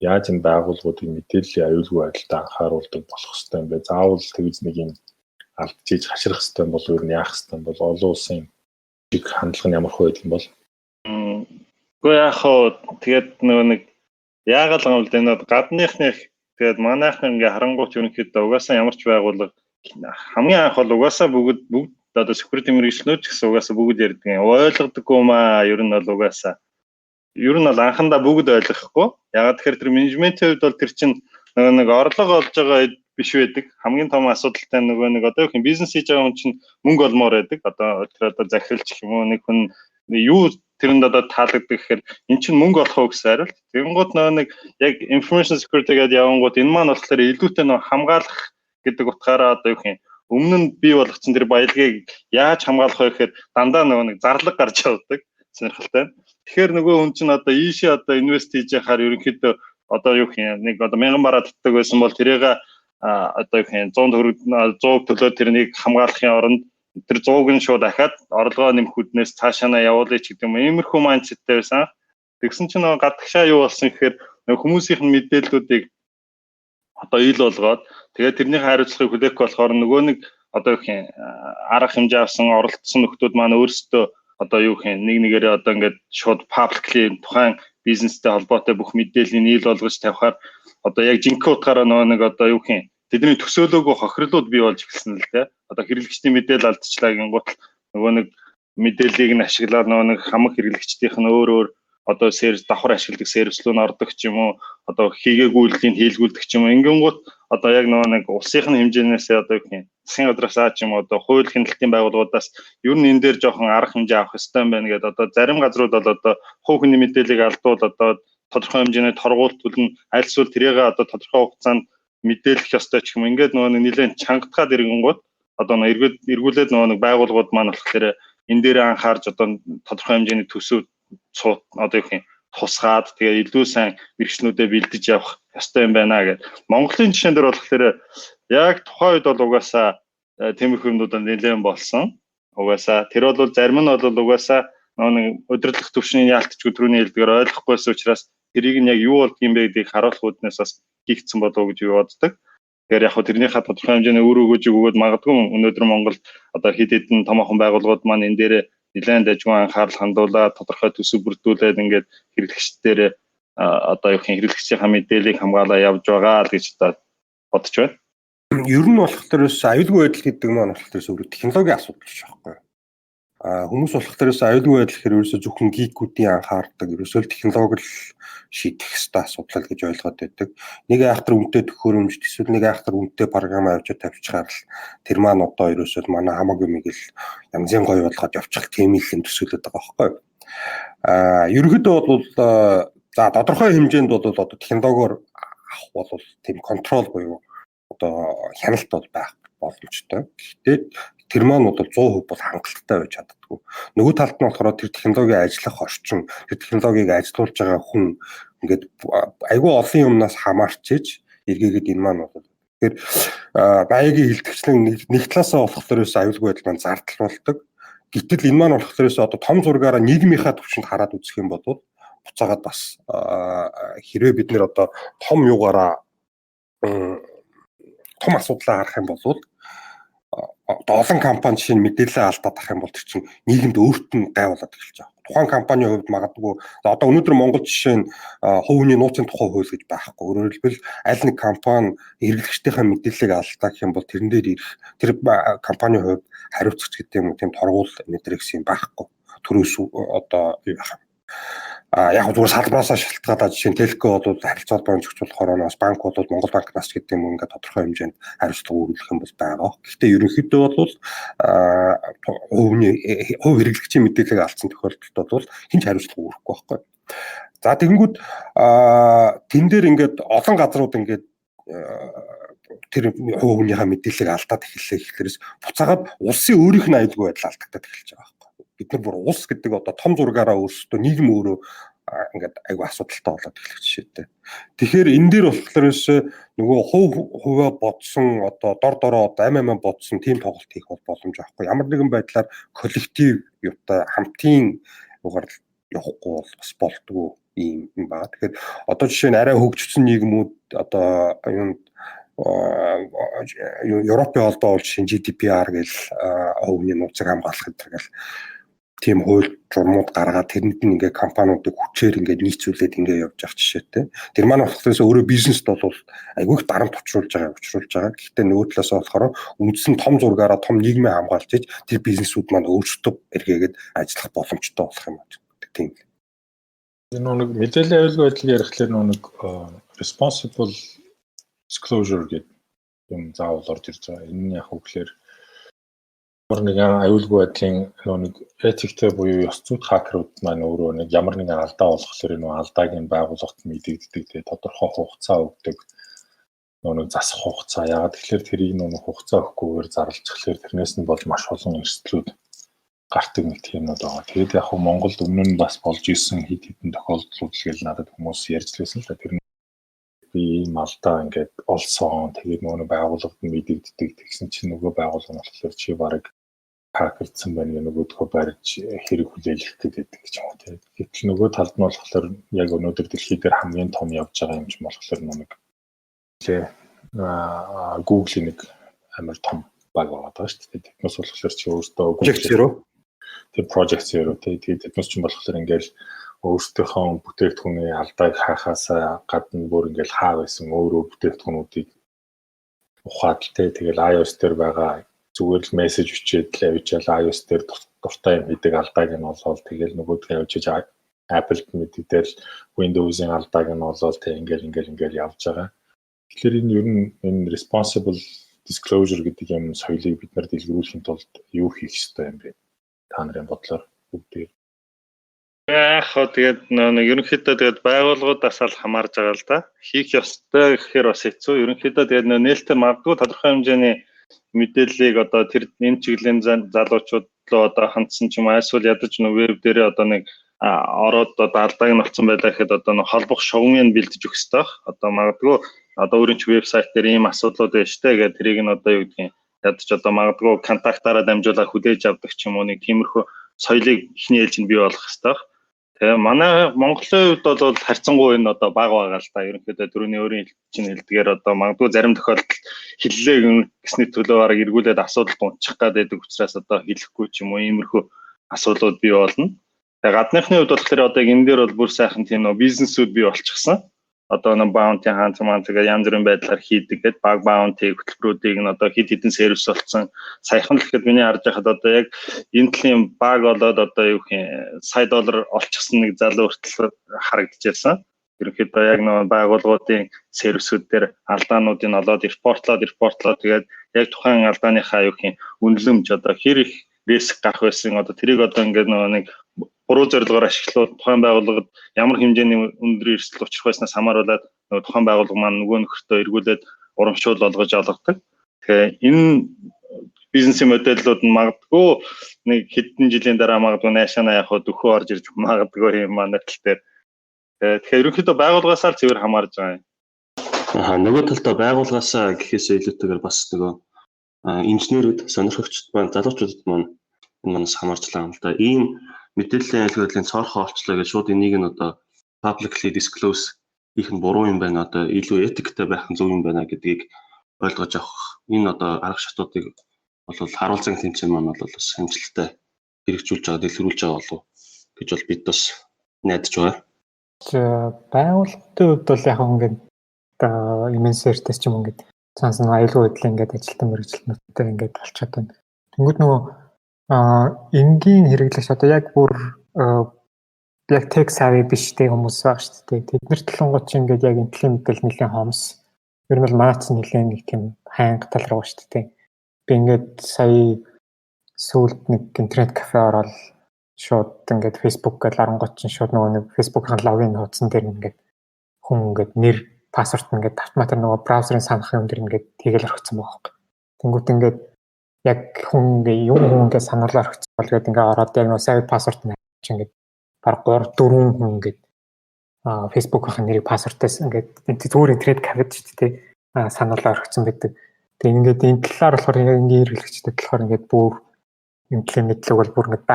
яаж энэ байгууллагуудын мэдээллийн аюулгүй байдалд анхааруулдаг болох хэвээр юм бэ? Заавал тэгж нэг юм алдчихж хашрах хэвээр бол ер нь яах хэвээр бол олон улсын чиг хандлага нь ямар хөө байдаг юм бол. Гэхдээ яг хоо тэгээд нөгөө нэг яагаад л юм бэ? Энэ гадныхных тэгээд манайхны ингээ харангуйч ерөнхийдөө угаасаа ямар ч байгууллага хамгийн анх бол угаасаа бүгд одоо security мэргэжлүүд ч гэсэн угаасаа бүгд ярьдаг юм. Ойлгодоггүй маа ер нь бол угаасаа. Ер нь бол анхандаа бүгд ойлгохгүй. Ягаад тэгэхээр тэр менежментийн хувьд бол тэр чинь нэг орлого олж байгаа биш байдаг. Хамгийн том асуудалтай нөгөө нэг одоо их бизнес хийж байгаа хүн чинь мөнгө олмоор байдаг. Одоо тэр одоо захиралч гэх юм уу нэг хүн юу тэрэнд одоо таалагддаг гэхээр эн чинь мөнгө олох уу гэсэн хариулт. Тэгэнгუთ нөгөө нэг яг information security гэдэг явангууд энэ маань болохоор илүүтэй нөгөө хамгаалах гэдэг утгаараа одоо юу юм өмнө нь бий болгоцсон тэр баялагийг яаж хамгаалах вэ гэхээр дандаа нөгөө нэг зарлаг гарч явдаг сонирхолтой. Тэгэхээр нөгөө хүн чинь одоо ийшээ одоо инвест хийж яхаар ерөнхийдөө одоо юу юм нэг одоо 1000 бараа татдаг байсан бол тэрийг одоо юу юм 100 төлөө тэрнийг хамгаалахын оронд тэр 100-г нь шууд дахиад орлогоо нэмэхүүднээс цаашаа явуулъя ч гэдэг юм. Иймэрхүү майндсеттэй байсан. Тэгсэн чинь нөгөө гадагшаа юу болсон гэхээр хүмүүсийнх нь мэдээллүүдийг одоо ил болгоод тэгээд тэрний хариуцлагыг хүлээх болохоор нөгөө нэг одоо юу юм арга хэмжээ авсан оролцсон нөхдүүд маань өөрсдөө одоо юу юм нэг нэгээрээ одоо ингээд шууд publicly тухайн бизнестэй холбоотой бүх мэдээллийг ил болгож тавихаар одоо яг жинхэнэ утгаараа нөгөө нэг одоо юу юм тэдний төсөөлөөгүй хохирлууд бий болж эхэлсэн л дээ. Одоо хэрэглэгчдийн мэдээлэл алдчихлаа гингуут нөгөө нэг мэдээллийг нь ашиглаад нөгөө нэг хамаг хэрэглэгчдийнх нь өөр одоо сервис давхар ашигладаг сервислүүд нь ордог ч юм уу одоо хийгээгүй үйлдэлийг хийлгүүлдэг ч юм уу ингэнгუут одоо яг нөгөө нэг улсынхны хэмжээнээсээ одоо юу засгийн газраас ч юм уу одоо хууль хяналтын байгууллагуудаас ер нь энэ дээр жоохон арга хэмжээ авах хэрэгтэй юм байна гэдэг одоо зарим газрууд бол одоо хувь хүний мэдээллийг алдвал одоо тодорхой хэмжээний торгуулт төлнө аль эсвэл тэрийг одоо тодорхой хугацаанд мэдээлэх ёстой ч юм ингээд нөгөө нэлээд чангатгаад ирэнгуут одоо эргүүлээд нөгөө байгууллагууд маань болохоор энэ дээр анхаарч одоо тодорхой хэмжээний төсөв одоо юу юм тусгаад тэгээ илүү сайн мэргэжлүүдэд бэлдэж явах ёстой юм байна гэдэг. Монголын жишээн дээр болохоор яг тухайн үед бол угаасаа тиймэрхүү юмнууд нэлээд болсон. Угаасаа тэр бол зарим нь бол угаасаа нэг удирдлах төвшний яалтчгүй түрүүний хэлдгээр ойлгохгүйсэн учраас тэрийг нь яг юу болдгийм бэ гэдгийг харуулах үднээс бас хийгдсэн болов уу гэж би боддог. Тэгэхээр яг хөө тэрнийхээ тодорхой хэмжээний өөр өгөөж өгөөд магадгүй өнөөдөр Монголд одоо хэд хэдэн томоохон байгууллагууд маань энэ дээр нэлээд дажгүй анхаарал хандуулаад тодорхой төсөв бүрдүүлээд ингээд хэрэглэгчдээр одоо юу гэх хэрэглэгчийн мэдээллийг хамгаалаа явж байгаа л гэж одоо бодож байна. Ер нь болохоор аюулгүй байдал гэдэг маань болохоор өөр технологийн асуудал биш байхгүй. Хүмүүс болохоор аюулгүй байдал гэхээр ерөөсөө зөвхөн гикүүдийн анхаардаг, ерөөсөө технологи л шийдэх ёстой асуудал гэж ойлгоод байдаг. Нэг айхтар үнэтэй төхөөрөмж, эсвэл нэг айхтар үнэтэй програм авчиж тавьчихаар л тэр маань одоо ерөөсөө манай хамаг юмыг л янзын гоё болгоод явчих тийм их юм төсөөлөд байгаа байхгүй. Ерөнхийдөө бол за тодорхой хэмжээнд бол одоо технологиор авах бол тийм контрол буюу одоо хяналт бол байх боломжтой. Гэхдээ тэр маань бол 100% бол хангалттай байж чаддаггүй. Нөгөө талд нь болохоор тэр технологийн ажиллах орчин, тэр технологиг ажилуулж байгаа хүн ингээд айгүй олон юмнаас хамаарчиж эргээгээд энэ маань бол тэгэхээр баягийн хилдэгчлэн нэг талаасаа болохоор аюулгүй байдал маань зардал болдог. Гэтэл энэ маань болохоор одоо том зургаараа нийгмийнхаа төвшөнд хараад үзэх юм бол буцаагаад бас хэрвээ бид нэр одоо том югаараа том асуудлаа харах юм бол олон компани жишээ нь мэдээлэл алдаад ах юм бол тэр чинь нийгэмд өөрт нь гай болоод эхэлж байгаа. Тухайн компанийн хувьд магадгүй одоо өнөөдөр Монгол жишээ нь хувийн нууцын тухай хууль гэж байхгүй. Өөрөөр хэлбэл аль нэг компани хэрэглэгчдийнхээ мэдээллийг алдаа гэх юм бол тэрэн дээр ирэх тэр компанийн хувьд хариуцагч гэдэг юм тийм торгуул мэдрэгс юм байхгүй. Төрөөс одоо юу байх юм. Яг зүгээр салбараасаа шалтгаалаад жишээ нь телеко бол харилцаа холбооны зохицуулах орноос банк бол Монгол банкнаас гэдэг юм ингээд тодорхой хэмжээнд хариуцлага өгөх юм бол байгаа. Гэхдээ ерөнхийдөө бол хувь хэрэглэгчийн мэдээллийг алдсан тохиолдолд бол хинч хариуцлага өгөхгүй байхгүй. За тэгэнгүүт тэн дээр ингээд олон газрууд ингээд тэр хувийнхаа мэдээллийг алдаад эхэллээ гэхлээрээс буцаагаад улсын өөрийнх нь аюулгүй байдал алдагдаад эхэлж байгаа. Бид нар бүр улс гэдэг одоо том зургаараа өөрсдөө нийгэм өөрөө ингээд айгүй асуудалтай болоод эхлэх жишээтэй. Тэгэхээр энэ дээр болохоор нөгөө хувиа бодсон одоо дор дороо одоо амь бодсон тийм тоглолт хийх бол боломж байхгүй. Ямар нэгэн байдлаар коллектив юутай хамтын угаар явахгүй бол бас болдгоо юм ба. Тэгэхээр одоо жишээ нь арай хөгжсөн нийгмүүд одоо Европын холбоо бол жишээ нь GDPR гэл хувийн нууцыг хамгаалах гэдэг гэл тийм хууль журмууд гаргаад тэрэнд нь ингээ компаниудыг хүчээр ингээ нийцүүлээд ингээ явж явах жишээтэй. Тэр маань болохоор өөрөө бизнест бол айгүй их дарамт учруулж байгаа. Гэхдээ нөгөө талаас болохоор үндсэн том зургаараа том нийгмээ хамгаалж иж тэр бизнесүүд маань өөрсдөө эргээгээд ажиллах боломжтой болох юм байна. Тийм. Энэ нэг мэдээллийн аюулгүй байдлыг ярихлаар нэг responsible disclosure гэдэг юм заавал орж ирж байгаа. Энэ нь яг үгээр нэг аюулгүй байдлын нэг этиктэй буюу ёс зүйн хакерууд маань өөрөө нэг ямар нэгэн алдаа болохлээр энэ алдааг нь байгууллагт мэдэгддэг тэгээ тодорхой хугацаа өгдөг нэг засах хугацаа. Яагаад тэгэхээр тэрийг нэг хугацаа өгөхгүйгээр зарлцхлаар тэрнээс нь болж маш олон эрсдлүүд гардаг нэг тиймнүүд байгаа. Тэгээд яг хөө Монголд өмнө нь бас болж исэн хэд хэдэн тохиолдлууд л надад хүмүүс ярьж лээсэн л да. Тэр би ийм алдаа ингээд олсон. Тэгээд нөгөө байгууллагад мэдэгддэг тэгсэн чинь нөгөө байгууллага нь болохоор чи барыг хакердсан байна нөгөөдгөө барьж хэрэг хүлээлгэх гэдэг ч юм уу тийм. Гэтэл нөгөө талд нь болохоор яг өнөөдөр дэлхий дээр хамгийн том явж байгаа юм ч болохоор нэг Google-ийн нэг амар том баг байгаа шүү дээ. Тэднээс болохоор чи өөртөө Project Zero тэгээд тэднээс ч болохоор ингээл өөртөөхөө бүтээгдэхүүний алдааг хаахаасаа гадна бүр ингээл хаа байсан өөрөө бүтээгдэхүүнүүдийг ухаад тэгэл iOS дээр байгаа зүгээр л мессеж өчөөд л явуулаад iOS дээр дуртай юм хийдэг алдааг нь олоод тэгэл нөгөөдгөө явуулж Apple-д мэддэл Windows-ийн алдааг нь олоод ингээл явж байгаа. Тэгэхээр энэ ер нь энэ responsible disclosure гэдэг юм соёлыг бид нар дэлгэрүүлэхийн тулд юу хийх ёстой юм бэ? Та нарын бодлоор бүгдээ. Яг хоо тэгээд нэг ерөнхийдөө тэгээд байгууллагуудаас л хамаарж байгаа л да. Хийх ёстой гэхээр бас хэцүү. Ерөнхийдөө тэгээд нээлттэй магадгүй тодорхой хэмжээний мэдээллийг одоо тэр энэ чиглэлийн залуучууд руу одоо хандсан ч юм уу эсвэл ядаж нэг веб дээрээ одоо нэг ороод одоо алдааг нь олцсон байлаа гэхэд одоо нэг холбох шугамыг бэлдэж өгөх хэрэгтэй. Одоо магадгүй одоо өөрийн ч вебсайт дээр ийм асуудлууд байна штэ гэдэг тэрийг нь одоо юу гэдгийг ядаж одоо магадгүй контактаараа дамжуулаад хүлээж авдаг ч юм уу нэг тиймэрхүү соёлыг ихний ээлжинд бий болгох хэрэгтэй. Тэгээ манай Монголын хувьд бол харьцангуй энэ одоо бага байгаа л да. Ерөнхийдөө дөрөвний өөрийн чинь хэлдгээр одоо магадгүй зарим тохиолдолд хэллээ гэсний төлөө бараг эргүүлээд асуудалд унчих гэдэг учраас одоо хэлэхгүй ч юм уу иймэрхүү асуудлууд бий болно. Тэгээ гадныхны хувьд болохоор одоо энэ дээр бол бүр сайхан тийм нөө бизнесүүд бий болчихсон. Одоо нэг bounty hunt тэгээ янз бүрийн байдлаар хийдэг гэдэг баг bounty хөтөлбөрүүдийг нь одоо хэд хэдэн сервис болсон. Саяхан л гэхэд миний харж байхад одоо яг энэ төлөлийн баг болоод одоо юу гэх юм сая доллар олчихсан нэг залуу хүртэл харагдчихсан. Ерөнхийдөө яг нэг байгууллагуудын сервисүүд дээр алдаануудыг олоод репортлоод тэгээд яг тухайн алдааныхаа юу гэх юм үнэлэмж одоо хэр их риск гарах байсан одоо тэрийг одоо ингээд нэг буруу зорилгоор ашиглаад тухайн байгууллагад ямар хэмжээний өндөр эрсдэл учрах байснаас хамааруулаад тухайн байгууллага маань нөгөө нөхөртөө эргүүлээд урамшуул болгож олгодог. Тэгэхээр энэ бизнесийн модельлууд нь магадгүй нэг хэдэн жилийн дараа магадгүй наашаана яг дөхөө орж ирж магадгүй юм манай тал дээр. Тэгэхээр ерөнхийдөө байгууллагаасаа зөвөр хамаарж байгаа юм. Нөгөө талдаа байгууллагаасаа гэхээсээ илүүтэйгээр бас нөгөө инженерүүд, сонирхогчдод маань, залуучуудад маань энэ манаас хамаарч байгаа юм л да. Ийм мэдээллийн аюулгүй цоорхоо олчлаа гэж шууд энийг нь одоо publicly disclose хийх нь буруу юм байна. Одоо илүү этиктэй байх нь зөв юм байна гэдгийг ойлгож авах. Энэ одоо арга шатуудыг бол харуулсан тэмцээн маань бол бас амжилттай хэрэгжүүлж байгаа, дэлгэрүүлж байгаа болов гэж бол бид бас найдаж байгаа. Байгууллагын хувьд бол яг ингээд одоо MNC-ээс ч юм ингээд цаансан аюулгүй байдлын ингээд ажилтан мэргэжилтнүүдтэй ингээд болчиход байна. Тэнгүүд нөгөө энгийн хэрэглэгч одоо яг бүр яг tech savvy биш те хүмүүс байгаа шүү дээ. Тэднэр толонгоч ингээд яг энэлийн мэдээлэл нэлээд хомс. Ер нь бол манайц нэлээд нэг тийм хайнга тал руу шүү дээ. Би ингээд сая сүүлд нэг интернет кафе ороод шууд ингээд Facebook гэж 13 чинь шууд нөгөө нэг Facebook-ын логин хуудсан дээр ингээд хүн ингээд нэр пассворд ингээд автоматар нөгөө браузерын санах юм дээр ингээд тэгэл орчихсон байгаа юм. Тэнгүүт ингээд яг хүн ингээд санаалаар орчихсон бол ингээд ингээд ороод яг нөгөө saved password нь чинь ингээд баг 3 4 хүн ингээд Facebook-ын нэрийг пассвортаас ингээд зүгээр интернет кафед шүү дээ санаалаар орчихсон байдаг. Тэгээ ингээд энэ талаар болохоор ингээд хэрэглэгчтэй болохоор ингээд бүр эмтлийн мэдлэг бол бүр ингээд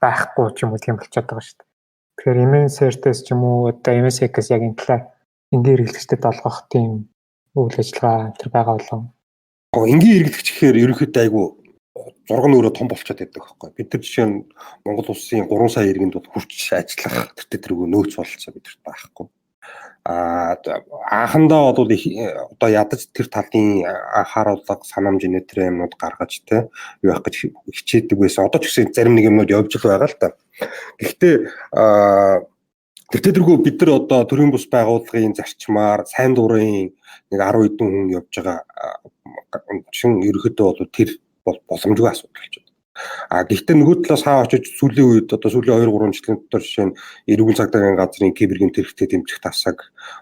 байхгүй ч юм уу тийм болчиход байгаа шүү дээ. Тэгэхээр MNC-ээс ч юм уу одоо MNC-ээс яг энэ талаар энгийн хэрэглэгчдэд олгох тийм үйл ажиллагаа тэр байгаа болов. Энгийн хэрэглэгч гэхээр ерөнхийдөө айгүй зураг нь өөрөө том болчиход байдаг байхгүй. Бид нар жишээ нь Монгол улсын 3 сая иргэнд бол хүрч ажиллах тэрүүг нөөц бололцоо бидэрт байхгүй. Анхандаа бол одоо ядаж тэр талын анхааруулга санамж нэтер юмнууд гаргаж те юу явах гэж хичээдэг байсан. Одоо ч гэсэн зарим нэг юмнууд явж л байгаа л да. Гэхдээ тэр тэрүүг бид нар одоо төрийн бус байгууллагын зарчмаар сайн дурын нэг 10 хэдэн хүн явж байгаа чин ерөөхдөө бол тэр боломжгүй асуудал болж байна. Гэхдээ нөгөө талаас хаа очиж сүүлийн үед одоо сүүлийн 2-3 жилийн дотор жишээ нь эрүүл цагдаагийн газрын кибергийн тэрэгтэй дэмжих тасаг,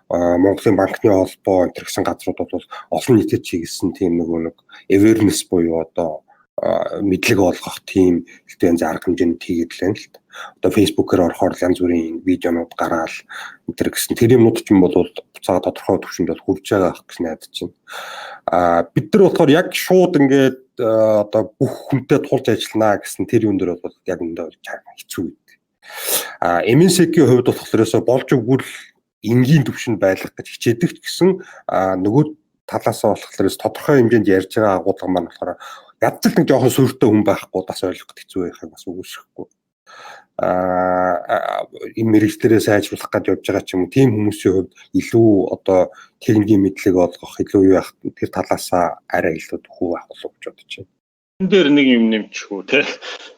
Монголын банкны холбоо энэ гэсэн газрууд бол олон нийтэд чиглэсэн тийм нэг awareness буюу одоо мэдлэг олгох тийм хэлтэй арга хэмжээнд хийгээд л байна л да. Одоо Facebook-оор орохоор янз бүрийн видеонууд гараал энэ гэсэн тэр юмнууд ч юм бол буцаага тодорхой төвшөнд бол хүрж байгаа гэж найдаж байна. Бид нар болохоор яг шууд ингээд одоо бүх хүнтэй тулж ажиллана гэсэн тэр юм дээр бол яг өндөө хэцүү үед. MNSEC-ийн хувьд болохоор болж өгвөл энгийн төвшөнд байлгах гэж хичээдэг ч гэсэн нөгөө талаасаа болохоор тодорхой хэмжээнд ярьж байгаа агуулга маань болохоор ядчил нэг жоохон суурьтай хүн байхгүй бас ойлгоход хэцүү байхыг бас үгүйсэхгүй. Энэ мэрэгчлэрээ сайжруулах гэж явж байгаа ч юм уу тийм хүмүүсийн хувьд илүү одоо техникийн мэдлэг олгох илүү юу яах тэр талаасаа арай илүү төхөө байх болов гэж бодож байна. Энэ дээр нэг юм нэмчихв те.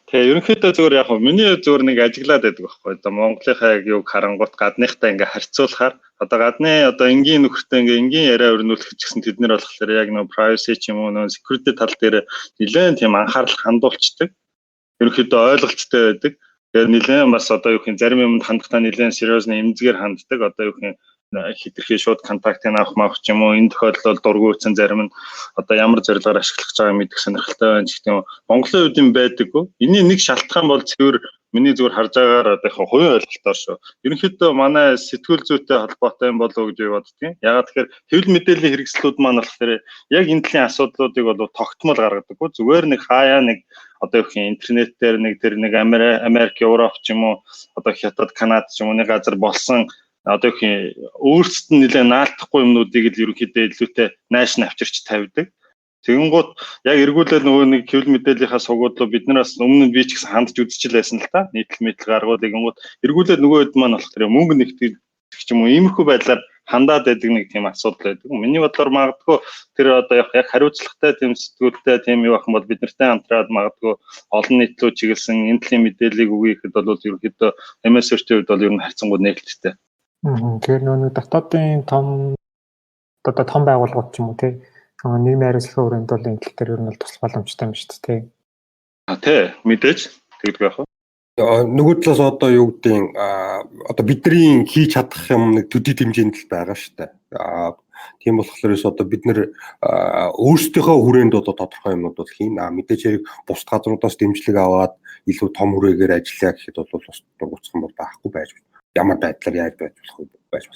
Тэгээ ерөнхийдөө зөвөр яг миний зөвөр нэг ажиглаад байдаг байхгүй. Одоо Монголынхаа яг юг харангуут гадныхтай ингээ харьцуулахаар одоо гадны одоо энгийн нөхөртэй ингээ энгийн яриа өрнүүлэх гэсэн тэд нэр болохоор яг нөө privacy ч юм уу нөө security тал дээр нэлээд тийм анхаарал хандуулцдаг. Ерөнхийдөө ойлголцтой байдаг. Тэгээ нэлээд бас одоо юу гэх зарим юмд хандахтаа нэлээд serious нэмзгээр ханддаг. Одоо юу гэх хитрхи шууд контактыг авах маах ч юм уу энэ тохиолдолд дургуйцсан зарим нь одоо ямар зорилгоор ашиглах гэж байгааг мэдэх сонирхолтой байна ч гэх юм. Монголын үед юм байдаггүй. Энийн нэг шалтгаан бол зөвөр миний зүгээр харж байгаагаар одоо яг хувийн ойлголтоор шүү. Ерөнхийдөө манай сэтгүүл зүйтэй холбоотой юм болов уу гэж боддгийн. Ягаад тэгэхээр хэвлэл мэдээллийн хэрэгслүүд маань болохоор яг энэ төрлийн асуудлуудыг бол тогтмол гаргадаггүй. Зүгээр нэг хаяа нэг одоо юу гэх интернет дээр нэг тэр нэг Америк, Европ ч юм уу одоо Хятад, Канада ч юм уу нэг газар болсон одоо юу гэх өөрсдөд нь нэлээд наалтахгүй юмнуудыг л ерөнхийдөө илүүтэй нааш навчирч тавьдаг. Тэгэнгუთ яг эргүүлээд нөгөө нэг хэвлэл мэдээллийнхаа сугуудлаа бид нараас өмнө нь би ч гэсэн хандж үзчихлээсэн л та. Нийтлэл мэдлэг гаргуулыг ингэнгუთ эргүүлээд нөгөө хэд маань болохоор мөнгө нэгтгэх ч юм уу иймэрхүү байдлаар хандаад байдаг нэг тийм асуудал байдаг. Миний бодлоор магадгүй тэр одоо яг хариуцлагатай тийм сэтгүүлтэй тийм юу ах юм бол бид нартай хамтраад магадгүй олон нийтлүү чиглэсэн энэ төрлийн мэдээллийг өгөхэд бол ерөнхийдөө MSR-ийн хувьд бол ер нь харьцангуй нээлттэй. Тэгэхээр нөгөө дотоодын том байгууллагууд ч юм уу тий нийгмийн хариуцлагын хүрээнд бол энэ тал дээр ер нь бол туслах боломжтой юм шүү дээ тий. Тий мэдээж тэгдэг байх. Нөгөө талаас одоо юу гэдгийг одоо бидний хийж чадах юм нэг төдий хэмжээнд л байгаа шүү дээ. Тийм болохоор одоо бид нэр өөрсдийнхөө хүрээнд одоо тодорхой юмнууд бол хийн. Мэдээж хэрэг бус газруудаас дэмжлэг аваад илүү том хүрээгээр ажиллая гэхэд бол бас дугуйцхан бол байхгүй байж ямар байдлаар яаж байж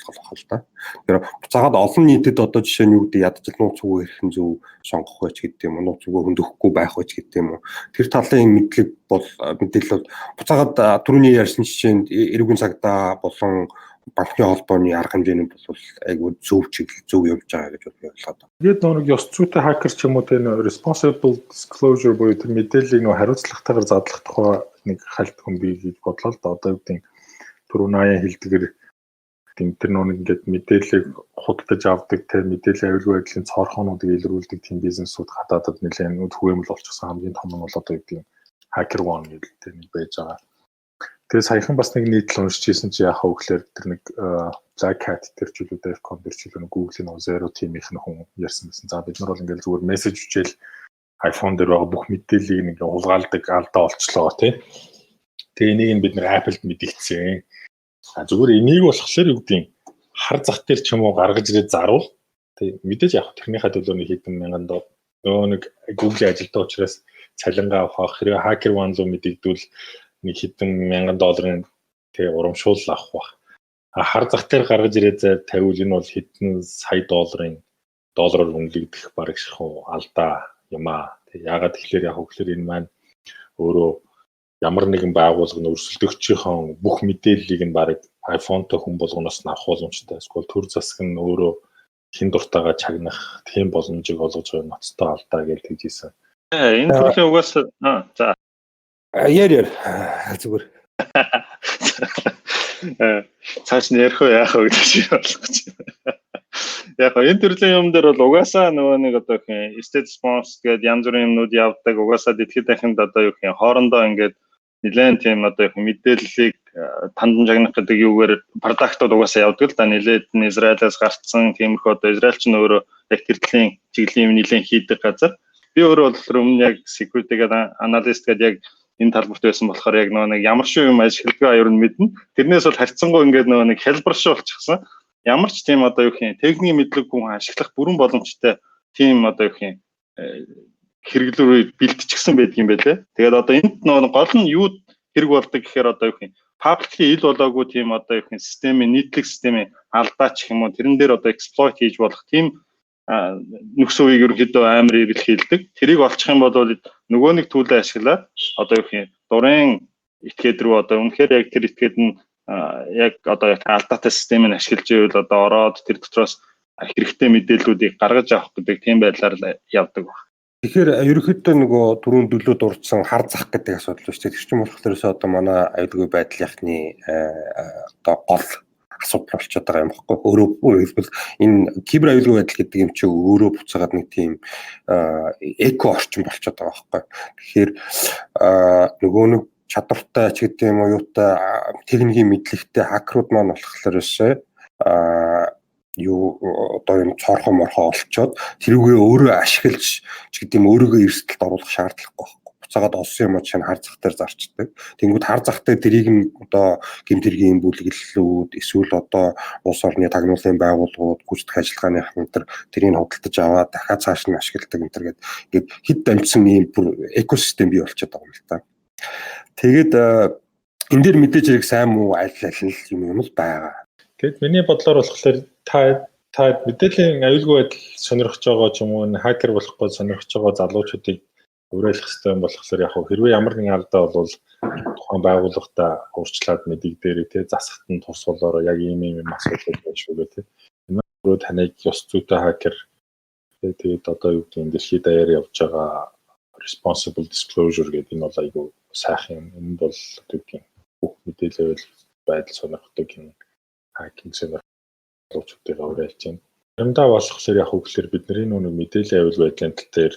болох л та. Тэр буцаагаад олон нийтэд одоо жишээ нь юу гэдэг ядчил нууц үгүй хэрхэн зөв сонгох байж гэдэг юм уу, нууц үгүй хөндөхгүй байх байж гэдэг юм уу. Тэр талын мэдлэг бол мэдээлэл буцаагаад түрүүний ярьсан жишээнд эрүүгийн цагдаа болон банкны холбооны арга хэмжээний бол айгүй зөв чиглэл зөв явж байгаа гэж бодлоо. Тэгээд нэг ёс зүйтэй хакер ч юм уу тэр responsible disclosure буюу тэр мэдээллийг нөө хариуцлагатайгаар задлах тухай нэг хальт хөмбий гэж бодлоо л да. Одоо юу гэдэг түрүүн аяа хэлдгээр тэр нэг ингээд мэдээллийг худалдаж авдаг тэр мэдээллийн аюулгүй байдлын цорхоонуудыг илрүүлдэг тийм бизнесүүд гадаадд нэлээд түгээмэл болчихсон хамгийн том нь бол одоо юу гэдэг hacker one гэдэг тэр нэг байж байгаа. Тэгээ саяхан бас нэг нийтлэл уншижсэн чи яхаа өглөөр тэр нэг Black Hat тэр ч үлээ Defcon тэр ч үлээ Google-ийн Zero Team-ийнх нь хүн ярьсан байсан. За бид нар бол ингээд зүгээр мессеж хүчээл iPhone дээр байгаа бүх мэдээллийг ингээд хулгайлдаг алдаа олчлоо тий. Тэгээ энийг нь бид нар Apple-д мэдгэцсэн. Зүгээр энийг болохоор юу гэдэг хар зах дээр ч юм уу гаргаж ирээд заруул. Тэг мэдээж яг тэрнийхээ төлөө нэг хэдэн мянган доллар нөгөө нэг Google-ийн ажилтаа учраас цалингаа авах хэрэг hacker one руу мэдэгдвэл нэг хэдэн мянган долларын тэг урамшуул авах бах. Хар зах дээр гаргаж ирээд тавиул энэ бол хэдэн сая доллараар үнэлэгдэх бараг шахуу алдаа юм аа. Тэг яагаад тэгэхээр яг хөглөр энэ маань өөрөө ямар нэгэн байгууллага нь өрсөлдөгчийн бүх мэдээллийг нь бараг iPhone-той хүн болгоноос нь авах боломжтой. Эсвэл төр засаг нь өөрөө хин дуртайгаа чагнах тийм боломжийг олгож байгаа ноцтой алдаа гэж хэлжсэн. Энэ төрлийн угаасаа за Яар зүгээр. Цааш нь ярих уу яах вэ гэдэг шиг болох гэж байна. Яг энэ төрлийн юм дээр бол угаасаа нөгөө нэг одоо их state response гэдэг янз бүрийн юмнууд явдаг. Угаасаа дэлхийд дахинд одоо юу гэх юм хоорондоо ингээд нэлээд тийм одоо их мэдээллийг тандан жагнах гэдэг юугаар продактууд угаасаа явдаг л да. Нэлээд нь Израилаас гарцсан тиймэрхүү одоо Израиль ч өөрөө яг тэртлийн чиглэлийн юм нэлээд хийдэг газар. Би өөрөө бол өмнө яг security гэдэг analyst гэдэг яг энэ талбарт байсан болохоор яг нөгөө нэг ямар шиг юм ашигладаг аюур нь мэднэ. Тэрнээс бол харьцангуй ингээд нөгөө нэг хэлбэр шиг болчихсон. Ямар ч тийм одоо юу гэх юм техникийн мэдлэг хүн ашиглах бүрэн боломжтой тийм одоо юу гэх юм хэрэглүүрийг бэлтчихсэн байдаг юм байлээ. Тэгээд одоо энд нөгөө гол нь юу хэрэг болдог гэхээр одоо юу гэх юм publicly ил болоогүй тийм одоо юу гэх юм системийн нийтлэг системийн алдаач гэх юм уу тэрэн дээр одоо exploit хийж болох тийм нөхс үеийг ерөнхийдөө амар илэрхийлдэг. Тэрийг олчих юм бол нөгөө нэг төлөө ашиглаад одоо юу гэх юм дурын этгээд рүү одоо үнэхээр яг тэр этгээд нь яг одоо яг алдаатай системийг ашиглаж ивэл одоо ороод тэр дотроос хэрэгтэй мэдээллүүдийг гаргаж авах гэдэг тийм байдлаар явдаг байна. Тэгэхээр ерөнхийдөө нөгөө түрүүн дөлөө дурдсан хар зах гэдэг асуудал шүү дээ. Тэр чинь болохоос одоо манай аюулгүй байдлынхны одоо гол асуудал болчиход байгаа юм баггүй. Өөрөө хэлбэл энэ кибер аюулгүй байдал гэдэг юм чинь өөрөө буцаагаад нэг тийм эко орчин болчиход байгаа баггүй. Тэгэхээр нөгөө нэг чадвартай ч гэдэг юм уу юутай техникийн мэдлэгтэй хакерууд маань болохоор юу одоо юм цорхон морхоо олцоод тэрүүгээ өөрөө ашиглаж ч гэдэг юм өөрийгөө эрсдэлд оруулах шаардлагагүй байхгүй. Буцаагаад олсон юм чинь хар зах дээр зарчдаг. Тэнгүүд хар зах дээр тэрийг нь одоо гэмтэргийн бүлэглэлүүд эсвэл одоо улс орны тагнуулын байгууллагууд гүйцэтгэх ажиллагааны хамтар тэрийг худалдаж аваад дахиад цааш нь ашигладаг энэ төр гээд хэд дамжсан ийм бүр экосистем бий болчиход байгаа юм л та. Тэгээд энэ дээр мэдээж хэрэг сайн муу аль юм л байгаа. Тэгэд миний бодлоор болохоор та мэдээллийн аюулгүй байдал сонирхож байгаа ч юм уу хакер болохгүй сонирхож байгаа залуучуудыг уриалах хэрэгтэй юм болохоор яг хэрвээ ямар нэгэн алдаа бол тухайн байгууллагатаа урьдчилаад мэдээ дээрээ засахт нь тус болоороо яг ийм асуудал байна шүү гэх тийм. Энэ өөрөө таныг ёс зүйтэй хакер тэгээд одоо юу гэдэг нь дэлхийд даяар явж байгаа responsible disclosure гэдэг энэ бол айгүй сайхан юм. Энэ бол гэдэг бүх мэдээлэл байдал сонирхдаг юм. Хакинг сонирхолтойгоо уриалж байна. Заримдаа болохоор яг үгээр бидний нүг мэдээллийн аюул байдлын тал дээр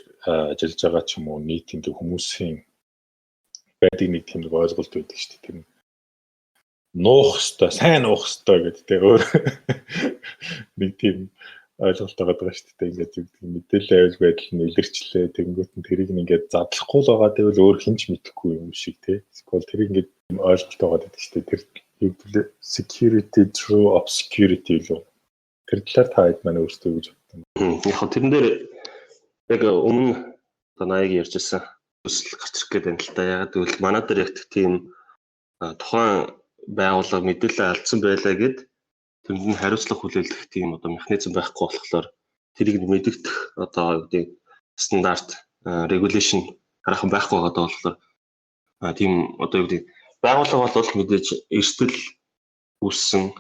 ажиллаж байгаа ч юм уу нийтийн хүмүүсийн байдгийг нэг тийм нэг ойлголт байдаг шүү дээ. Тэр нуух хэвээр, сайн нуух хэвээр гэдэг тийм өөр нэг тийм ойлголт байгаа шүү дээ. Ингээд мэдээллийн аюул байдал нь илэрчлээ. Тэнгүүт нь тэрийг ингээд задлахгүй л байгаа гэвэл өөр хинч мэдэхгүй юм шиг тийм. Эсвэл тэрийг ингээд ойлголт байгаа гэдэг шүү дээ. Тэр security through obscurity л тэр талаар та хэд маань өөрсдөө гэж боддог. Яг тэрэн дээр яг өмнө одоо наяг ярьжсэн төсөл гарч ирэх гэдэг юм л та. Яг тэгвэл манай дээр яг тийм тухайн байгууллага мэдээлэл алдсан байлаа гэд тэнд нь хариуцлага хүлээлгэх тийм одоо механизм байхгүй болохоор тэрийг мэдэгдэх одоо гэдэг стандарт regulation хараахан байхгүй байгаа болохоор тийм одоо юу гэдэг байгууллага бол мэдээж эрсдэл үүссэн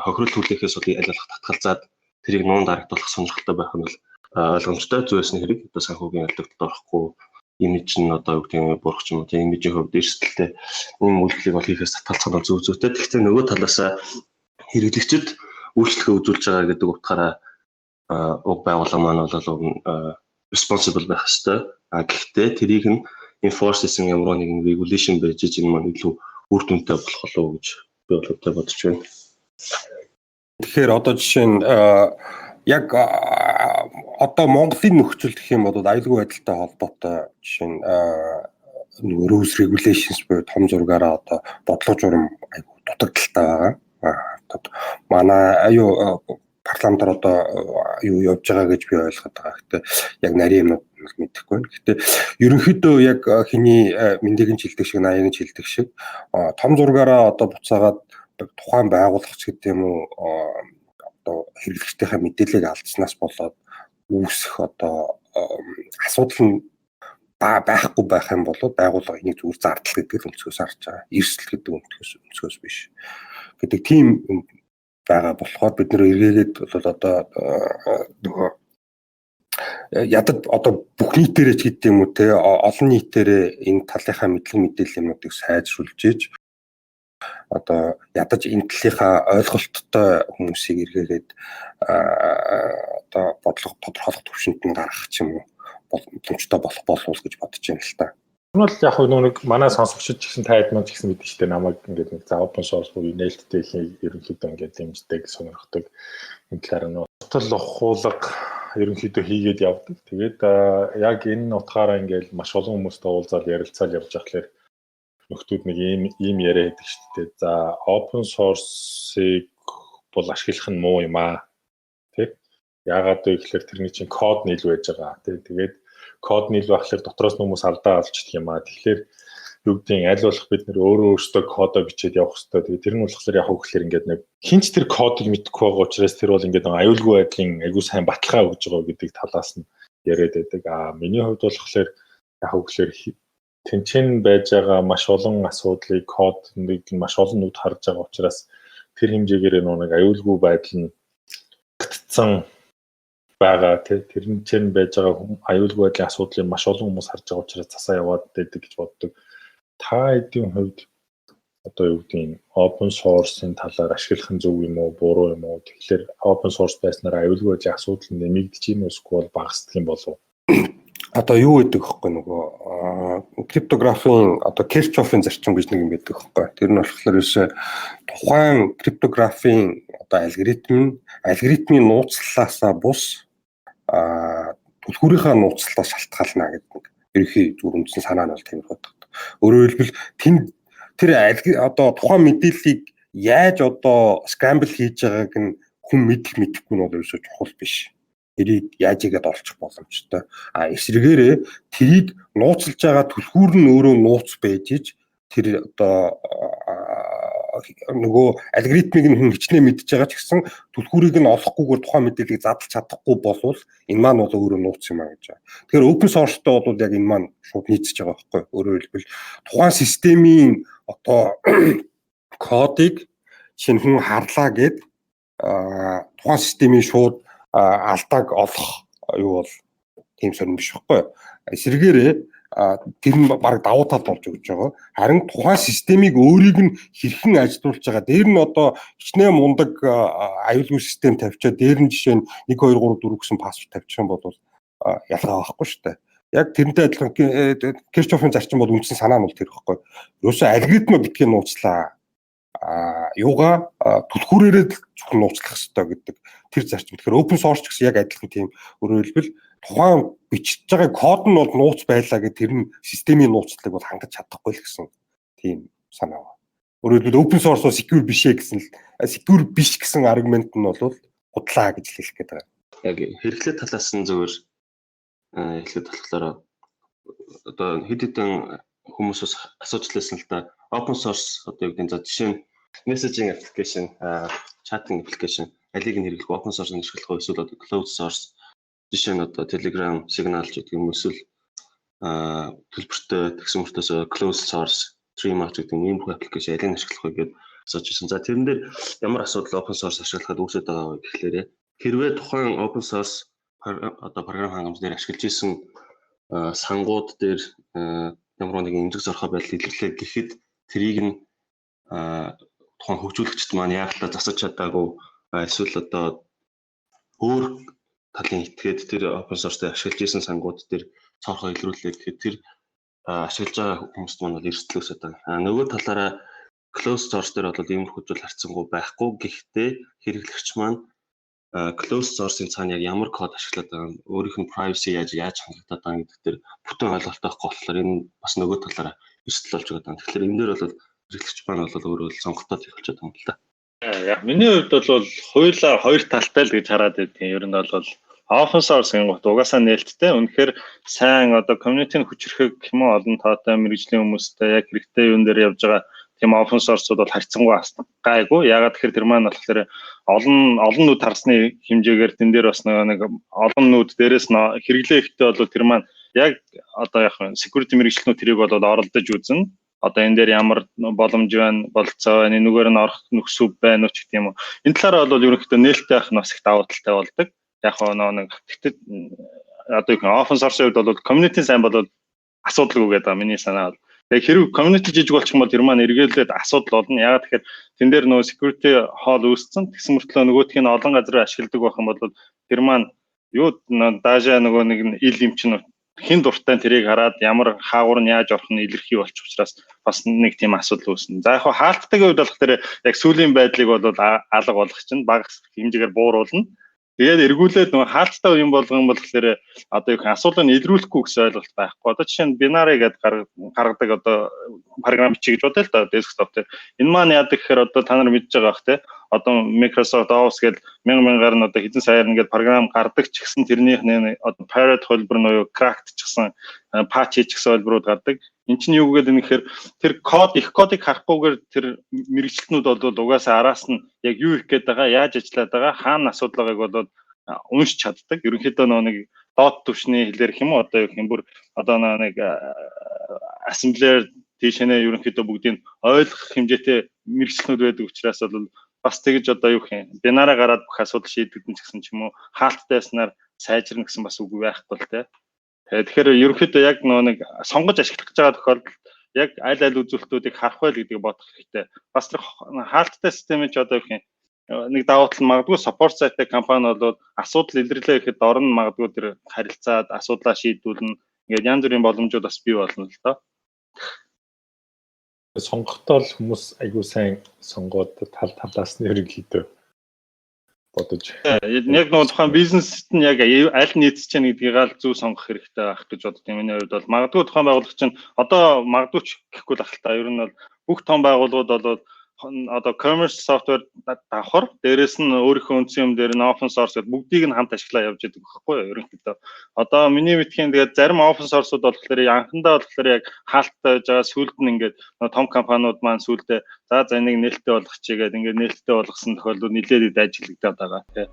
хохирол хүлээхээс бол аль болох татгалзаад тэрийг нуун дарагдуулах сонирхолтой байх нь бол ойлгомжтой зүйлс нэг хэрэг одоо санхүүгийн алдагт орохгүй имиж нь одоо юу гэдэг нь бурах ч юм уу тийм имижийн хувьд эрсдэлтэй юм үйлдэлийг бол хийхээс татгалзах нь зөв зүйтэй. Гэхдээ нөгөө талаас хэрэглэгчид үйлчлэгээ үзүүлж байгаа гэдэг утгаараа уг байгууллага маань бол responsible байх ёстой. Гэхдээ тэрийг нь enforce хийсэн ямар нэгэн regulation байж энэ маань илүү үр дүнтэй болох болов уу гэж би бол бодож байна. Тэгэхээр одоо жишээ нь яг одоо Монголын нөхцөл гэх юм бол аюулгүй байдалтай холбоотой жишээ нь нөгөө rules regulations буюу том зургаараа одоо бодлого журам айгу дутагдaltaй байгаа. Манай парламентар одоо юу явж байгаа гэж би ойлгоод байгаа. Гэхдээ яг нарийн юмнууд мэдэхгүй байна. Гэхдээ ерөнхийдөө яг хэний мэндийг нь хилдэг шиг, наяг нь хилдэг шиг том зургаараа одоо буцаагаад тухайн байгууллагч гэдэг юм уу одоо хэрэглэгчдийнхээ мэдээллийг алдснаас болоод үүсэх одоо асуудал нь байхгүй байх юм бол байгууллага энийг зүгээр зардал гэдэг өнцгөөс харж байгаа. Эрсдэл гэдэг өнцгөөс биш. Гэдэг тийм байгаа болохоор бид нэр эргээгээд бол одоо нөгөө ядад одоо бүх нийтээрээ ч гэдэг юм уу те олон нийтээрээ энэ талынхаа мэдлэг мэдээллүүдийг сайжруулж ийж одоо ядаж энэ талынхаа ойлголттой хүмүүсийг эргээгээд одоо бодлого тодорхойлох төвшөнд нь гаргах ч юм уу боломжтой болох болов гэж бодож байна л та. Энэ бол яг нэг манай сонсогчид ч гэсэн таад маань ч гэсэн мэдэн штэ намайг ингээд нэг за open source буюу нээлттэй их ерөнхийдөө ингээд дэмждэг сонирхдаг энэ талаар нь тотал ухуулга ерөнхийдөө хийгээд явдаг. Тэгээд яг энэ утгаараа ингээд маш олон хүмүүстэй уулзаад ярилцаал явж байхлаэр нөхдүүд нэг ийм яриа хийдэг шүү дээ. За open source-ыг бол ашиглах нь муу юм аа. Тэ? Яагаад вэ гэхээр тэрний чинь код нийл байж байгаа. Тэ? Тэгээд код нийл байхлаэр дотроос хүмүүс алдаа олчдөг юм аа. Тэгэхээр юу гэдгийг аль болох бид нэр өөрөөсөө кодоо бичээд явах хэрэгтэй. Тэгээд тэр нь болохоор яг хөөхлөр ингээд нэг хинч тэр кодыг мэдэхгүй байгаа учраас тэр бол ингээд аюулгүй байдлын айгүй сайн баталгаа өгж байгаа гэдэг талаас нь яриад байдаг. Миний хувьд болохоор яг хөөхлөр тэнцэн байж байгаа маш олон асуудлыг кодыг маш олон нүд харж байгаа учраас тэр хэмжээгээр нэг аюулгүй байдал нь гэгдсэн байгаа тэрэн чинь байж байгаа аюулгүй байдлын асуудлыг маш олон хүмүүс харж байгаа учраас засаа яваад байдаг гэж боддог. Та эдийн хувьд одоо юу гэдгийг open source-ын талаар ашиглах нь зөв юм уу, буруу юм уу? Тэгэхээр open source байснаар аюулгүй байдлын асуудал нэмэгдэж юм уу эсвэл багасдаг юм болов уу? Одоо юу гэдэг вэ нөгөө криптографийн одоо Kirchhoff-ын зарчим гэж нэг юм байдаг хэвгүй. Тэр нь болохоор ерөөсөө тухайн криптографийн одоо алгоритмын нууцлалаасаа бус түлхүүрийнхаа нууцлалаас шалтгаална гэдэг нэг ерөнхий зүрхэмжсэн санаа нь бол тийм байдаг. Өөрөөр хэлбэл тэр одоо тухайн мэдээллийг яаж одоо scramble хийж байгааг нь хүн мэдэхгүй нь бол ерөөсөө чухал биш. Тэрийг яаж игээд олчих боломжтой. Эсрэгээрээ тэрийг нууцлж байгаа түлхүүр нь өөрөө нууц байж иж тэр одоо нөгөө алгоритмыг нь хүн хичнээн мэдж байгаа ч гэсэн түлхүүрийг нь олохгүйгээр тухайн мэдээллийг задлж чадахгүй болвол энэ маань бол өөрөө нууц юм а гэж байна. Тэгэхээр open source-тэй бол яг энэ маань шууд нийцэж байгаа байхгүй. Өөрөөр хэлбэл тухайн системийн одоо кодыг шинхэн харлаа гэд тухайн системийн шууд алдааг олох юу бол тийм сонирм биш байхгүй. Эсрэгээрээ тэр нь баг давуу тал болж өгч байгаа. Харин тухайн системийг өөрийг нь хэрхэн ажилуулж байгаа. Дээр нь одоо хичнээн мундаг аюулгүй систем тавьчаад дээр нь жишээ нь 1 2 3 4 гэсэн пассворд тавьчих юм бол ялгаа байхгүй шүү дээ. Яг тэрнтэй адилхан Kirchhoff-ын зарчим бол үндсэн санаа нь бол тэр ихгүй. Ерөөсөө алгоритм битгий нууцлаа. Юугаа түлхүүрээрээ зөвхөн нууцлах хэрэгтэй гэдэг тэр зарчим. Тэгэхээр open source гэсэн яг адилхан тийм өөрөөр хэлбэл тухайн бичиж байгаа код нь бол нууц байлаа гэх тэр нь системийн нууцлалыг бол хангаж чадахгүй л гэсэн тийм санаа байна. Өөрөөр хэлбэл open source secure биш гэсэн л secure биш гэсэн аргумент нь бол худлаа гэж хэлэх гээд байгаа. Яг хэрэглээ талаас нь зөвөр хэлэхэд болохоор одоо хэд хэдэн хүмүүсээс асууж лээсэн л да open source одоо юу гэдэг за жишээ нь messaging application, chatting application алиг нь хэрэглэх open source-ыг ашиглах уу эсвэл одоо closed source жишээ нь одоо Telegram, Signal гэдэг юм эсвэл төлбөртэй тэгсэн мөртөөс closed source, Streamlabs гэдэг ийм бүх аппликейшн алийг ашиглах уу гэдээ асууж ирсэн. За тэрэн дээр ямар асуудал open source ашиглахад үүсэж байгаа вэ гэхлээрэ хэрвээ тухайн open source одоо програм хангамж дээр ашиглаж исэн сангууд дээр ямар нэгэн эмзэг зорхоо байдал илэрлээ гэхэд тэрийг нь тухайн хөгжүүлэгчд маань яг л засаж чадаагүй эсвэл одоо өөр талын итгээд тэр open source-тэй ашиглаж исэн сангууд дээр цорхоо илрүүлээ гэхэд тэр ашиглаж байгаа хүмүүст маань бол эрсдэл үүсэж байгаа. Нөгөө талаараа closed source дээр бол иймэрхүү зүйл харьцангуй байхгүй. Гэхдээ хэрэглэгч маань closed source-ын цаана яг ямар код ашиглаад байгаа, өөрийнх нь privacy яаж хангагдаад байгаа гэдэг дээр бүтэн ойлголттой байхгүй болохоор энэ бас нөгөө талаараа эрсдэл болж байгаа. Тэгэхээр энэ дээр бол хэрэглэгч маань бол өөрөө сонголтоо хийлчээд байгаа юм л да. Яг миний хувьд бол хуулиар хоёр талтай л гэж хараад байдгийн. Ер нь бол open source-ын гот угаасаа нээлттэй. Үнэхээр сайн одоо community-ны хүчрхэг юм олон таатай мэргэжлийн хүмүүстэй яг хэрэгтэй юун дээр явж байгаа тийм open source-ууд бол харьцангуй гайгүй. Ягаад гэхээр тэр маань болохоор олон нүд харсны хэмжээгээр тэн дээр бас нэг олон нүд дээрээс хэрэглээ ихтэй бол тэр маань яг одоо яг security мэргэжлэнүүд тэрийг бол оролдож үзнэ. Одоо энэ дээр ямар боломж байна, болцоо байна, энэгээр нь орох нөхцөл байна уу ч гэдэг юм уу. Энэ талаараа бол ерөнхийдөө нээлттэй байх нь бас их давуу талтай болдог. яг нэг тэгтээ одоо их open source-ийн хувьд бол community сайн бол асуудалгүй гэдэг миний санаа бол. Тэгээ хэрэг community жижиг болчих юм бол тэр маань эргэлээд асуудал болно. Ягаад тэгэхээр тэн дээр нөгөө security hall үүссэн. Тэгсэн мөртлөө нөгөөх нь олон газар ашигладаг байх юм бол тэр маань юу даажаа нөгөө нэг ил юм чинь хин дуртай тэрийг хараад ямар хаагур нь яаж орох нь илэрхий болчих учраас бас нэг тийм асуудал үүснэ. За яг хаалттайгийн хувьд болох тэр яг сүүлийн байдлыг бол алга болгох чинь бага хэмжээгээр бууруулна. Тэгээд эргүүлээд нөгөө хаалттай юм болгон болохоор одоо юу гэх асуудлыг илрүүлэхгүй гэсэн ойлголт байхгүй. Одоо жишээ нь binary гэдэг гаргадаг одоо програм бичиж гэж бодъё л да desktop дээр. Энэ маань яадаг гэхээр одоо та нар мэдж байгаа бах те. Одоо Microsoft Office гэдэг 1000-аар нь одоо хэдэн саяар ингээд програм гардаг ч гэсэн тэрнийх нь одоо pirate хөлбөр нь юу cracked ч гэсэн patch ч гэсэн хөлбөрүүд гардаг. Энд чинь юу гэдэг нь гэхээр тэр их кодыг харахгүйгээр тэр мэрэгчлэтнүүд бол угаасаа араас нь яг юу их гээд байгаа, яаж ажиллаад байгаа, хаана асуудал байгааг бол уншиж чаддаг. Ерөнхийдөө нэг дот түвшний хэлээр хэм үү одоо юу юм бүр одоо нэг assembler тийшээ ерөнхийдөө бүгдийг ойлгох хэмжээтэй мэрэгчлэтнүүд байдаг учраас бол бас тэгж одоо юу юм бинараа гараад бүх асуудал шийдэгдэн ч гэсэн ч юм уу хаалттайснаар сайжирна гэсэн бас үгүй байхгүй л те. Тэгэхээр ерөнхийдөө яг нэг сонгож ашиглах гэж байгаа тохиолдолд яг аль үзүүлэлтүүдийг харах байл гэдгийг бодох хэрэгтэй. Бас тэр хаалттай системийн ч одоо юу юм нэг давуу тал нь магадгүй support site компани бол асуудал илэрлээ гэхэд дор нь магадгүй тэр харилцаад асуудлаа шийдүүлнэ. Ингээд янз бүрийн боломжууд бас бий болно л доо. Сонгохдоо л хүмүүс айгүй сайн сонгоод талаас нь ерөнхийдөө бодож. Яг нөгөө тухайн бизнест нь яг аль нийцэж чинь гэдгийг аль зөв сонгох хэрэгтэй байх гэж боддог. Миний хувьд бол магадгүй тухайн байгууллага чинь одоо магадгүй ч гэхгүй л ахalta. Ер нь бол бүх том байгууллагууд бол одоо commerce software давхар дээрээс нь өөрийнхөө үндсэн юм дээр нь open source гэдэг бүгдийг нь хамт ашиглаа явж идэг байхгүй юу ерөнхийдөө. Одоо миний мэдхийн тэгээд зарим open source-ууд болохоор анхандаа болохоор яг хаалттай байж байгаа сүүлд нь ингээд том компаниуд маань сүүлдээ за энийг нээлттэй болгочихъя гэдэг ингээд нээлттэй болгосон тохиолдол нэлээд ажиглагдаад байгаа тийм.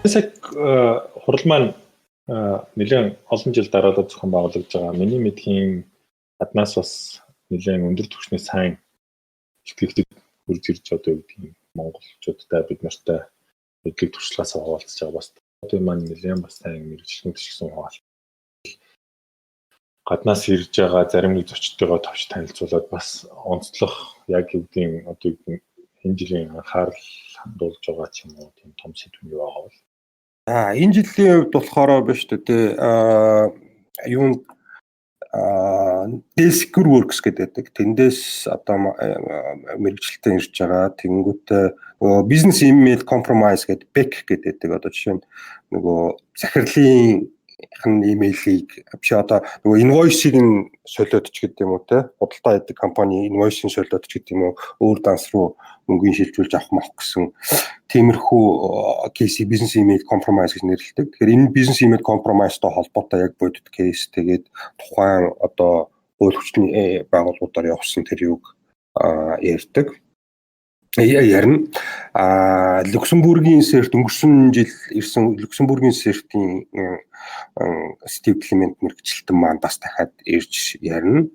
Тэсэг хурал маань нэлээд олон жил дараалал зохион байгуулагдж байгаа. Миний мэдхийн аднаас бас нэлээд өндөр түвшний сайн ихтгэгчд хурж ирж одоо юу гэдгийг монголчуудтай бид нартай өглөг туршлагаас хаваалцж байгаа. Бас одоо маань нэлээд бас сайн мэргэжлүүд ч гэсэн хаваал. Гаднаас ирж байгаа зарим нэг зочдтойгоо товч танилцуулаад бас онцлох яг юу гэдгийг одоо энэ жилийн анхаарал хандуулж байгаа ч юм уу тийм том сэдвүүд байгаа бол. Энэ жилийн хувьд болохоор биш үү юу Secure Works гэдэг. Тэндээс одоо мэргэжилтэн ирж байгаа. Тэнгүүтээ нөгөө business email compromise гэдэг BEC гэдэг. Одоо жишээ нь нөгөө захирлын имэйлийг биш одоо нөгөө invoice-ийг нь солиод ч гэдэг юм уу те худалдаа хийдэг компани invoice-ийг солиод ч гэдэг юм уу өөр данс руу мөнгөний шилжүүлж авах мах гэсэн тиймэрхүү кейс business email compromise гэж нэрлэдэг. Тэгэхээр энэ business email compromise-тай холбоотой яг бодит кейс тэгээд тухайн одоо хууль хүчний байгууллагуудаар явуулсан тэр юг ярьдаг. Ярина. Люксембургийн сэрт өнгөрсөн жил ирсэн Люксембургийн сэртийн Стив Климент мэргэжилтэн маань бас дахиад ирж ярина.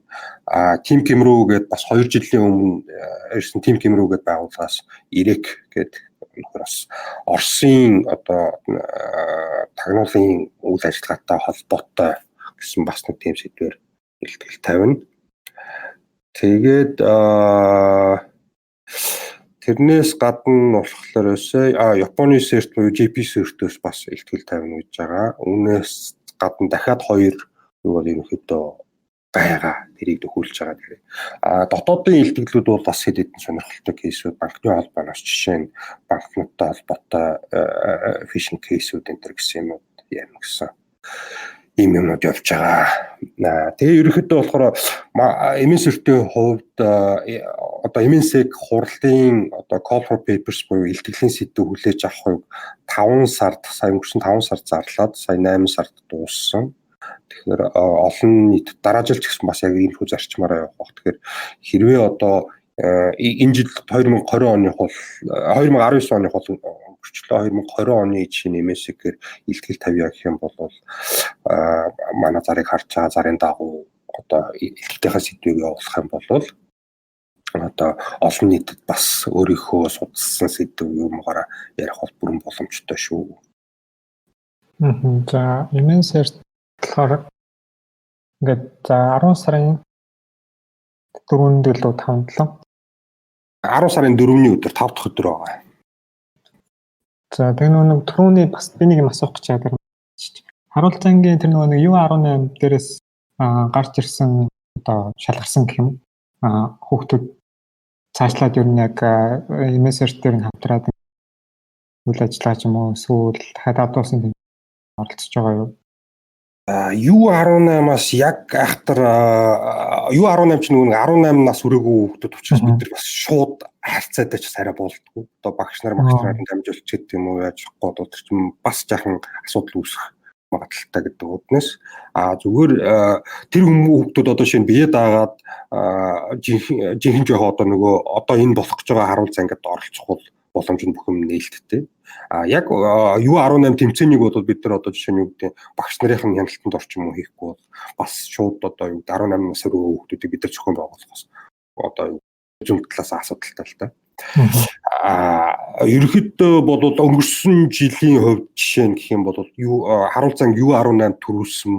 Тим Кемрүү гээд бас 2 жилийн өмнө ирсэн Тим Кемрүү гээд байгууллагаас Ирек гээд нөхөр бас Оросын одоо тагнуулын үйл ажиллагаатай холбоотой гэсэн бас нэг тийм сэдвээр бэлтгэл тавина. Тэгээд тэрнээс гадна болохоор Японы сэрт буюу JP сэртөөс бас ихтгэл тавина гэж байгаа. Үүнээс гадна дахиад 2 юу бол ерөнхийдөө байгаа. Тэрийг төхөөлж байгаа. Тэгэхээр дотоодын илтгэлүүд бол бас хэд хэдэн сонирхолтой кейсүүд банкны холбооноос жишээ нь банкнуудтай холбоотой phishing кейсүүд энэ төр гэсэн юмуд ярина гэсэн ийм юмнууд явж байгаа. Тэгээ ерөнхийдөө болохоор эмийн сэртийн хувьд одоо MNSEC хурлын одоо call for papers буюу илтгэлийн сэдвийг хүлээж авахыг 5 сард сая өнгөрсөн 5 сард зарлаад сая 8 сард дууссан. Тэгэхээр олон нийт дараа жил ч гэсэн бас яг энэ хүү зарчмаараа явах бах. Тэгэхээр хэрвээ одоо энэ жил 2020 оны хул 2019 оны хул өнгөрчлөө 2020 оны жишээ MNSEC-ээр илтгэл тавья гэх юм бол манай зарыг харж байгаа зарын дагуу одоо илтгэхээс сэдвийг явуулах юм бол одоо олон нийтэд бас өөрийнхөө судалсан сэдв юмгаараа ярих бол бүрэн боломжтой шүү. За имэнсэр болохоор ингээд за 10 сарын 4-нд лөө 5-7 10 сарын 4-ний өдөр 5 дахь өдөр байгаа. за тэг нэг түрүүний бас би нэг юм асуух гэж байгаа. Харуулцангийн тэр нэг U18 дээрээс гарч ирсэн одоо шалгарсан гэх юм. Хүүхдүүд цаашлаад ер нь яг MSR дээр хамтраад үйл ажиллагаа ч юм уу эсвэл дахиад адуусан оролцож байгаа юу? U18-аас яг айхтар U18 ч нэг 18 нас хүрээгүй хүүхдүүд учраас бид нар бас шууд харьцаатай ч арай болдгоо. Одоо багш нарыг дамжуулж гэдэг юм уу яаж гоод өдөр чинь бас жаахан асуудал үүсэх магадaltaй гэдэг үднэс зүгээр тэр хүүхдүүд одоо шинэ бие даагаад жинхэнэ жоо одоо нөгөө одоо энэ болох гэж байгаа харуул зангид оролцох бол боломж нь бүх юм нээлттэй. Яг U18 тэмцээнийг бол бид нар одоо жишээ нь юу гэдэг багш нарын хяналтанд орчим уу хийхгүй бол бас шууд одоо юу 18 нас өрөө хүүхдүүдийг бид нар зохион байгуулах одоо зүүн талаас асуудалтай л та. Ерөнхийдөө бол өнгөрсөн жилийн хувьд жишээ нь гэх юм бол харуул занг U18 төрүүлсэн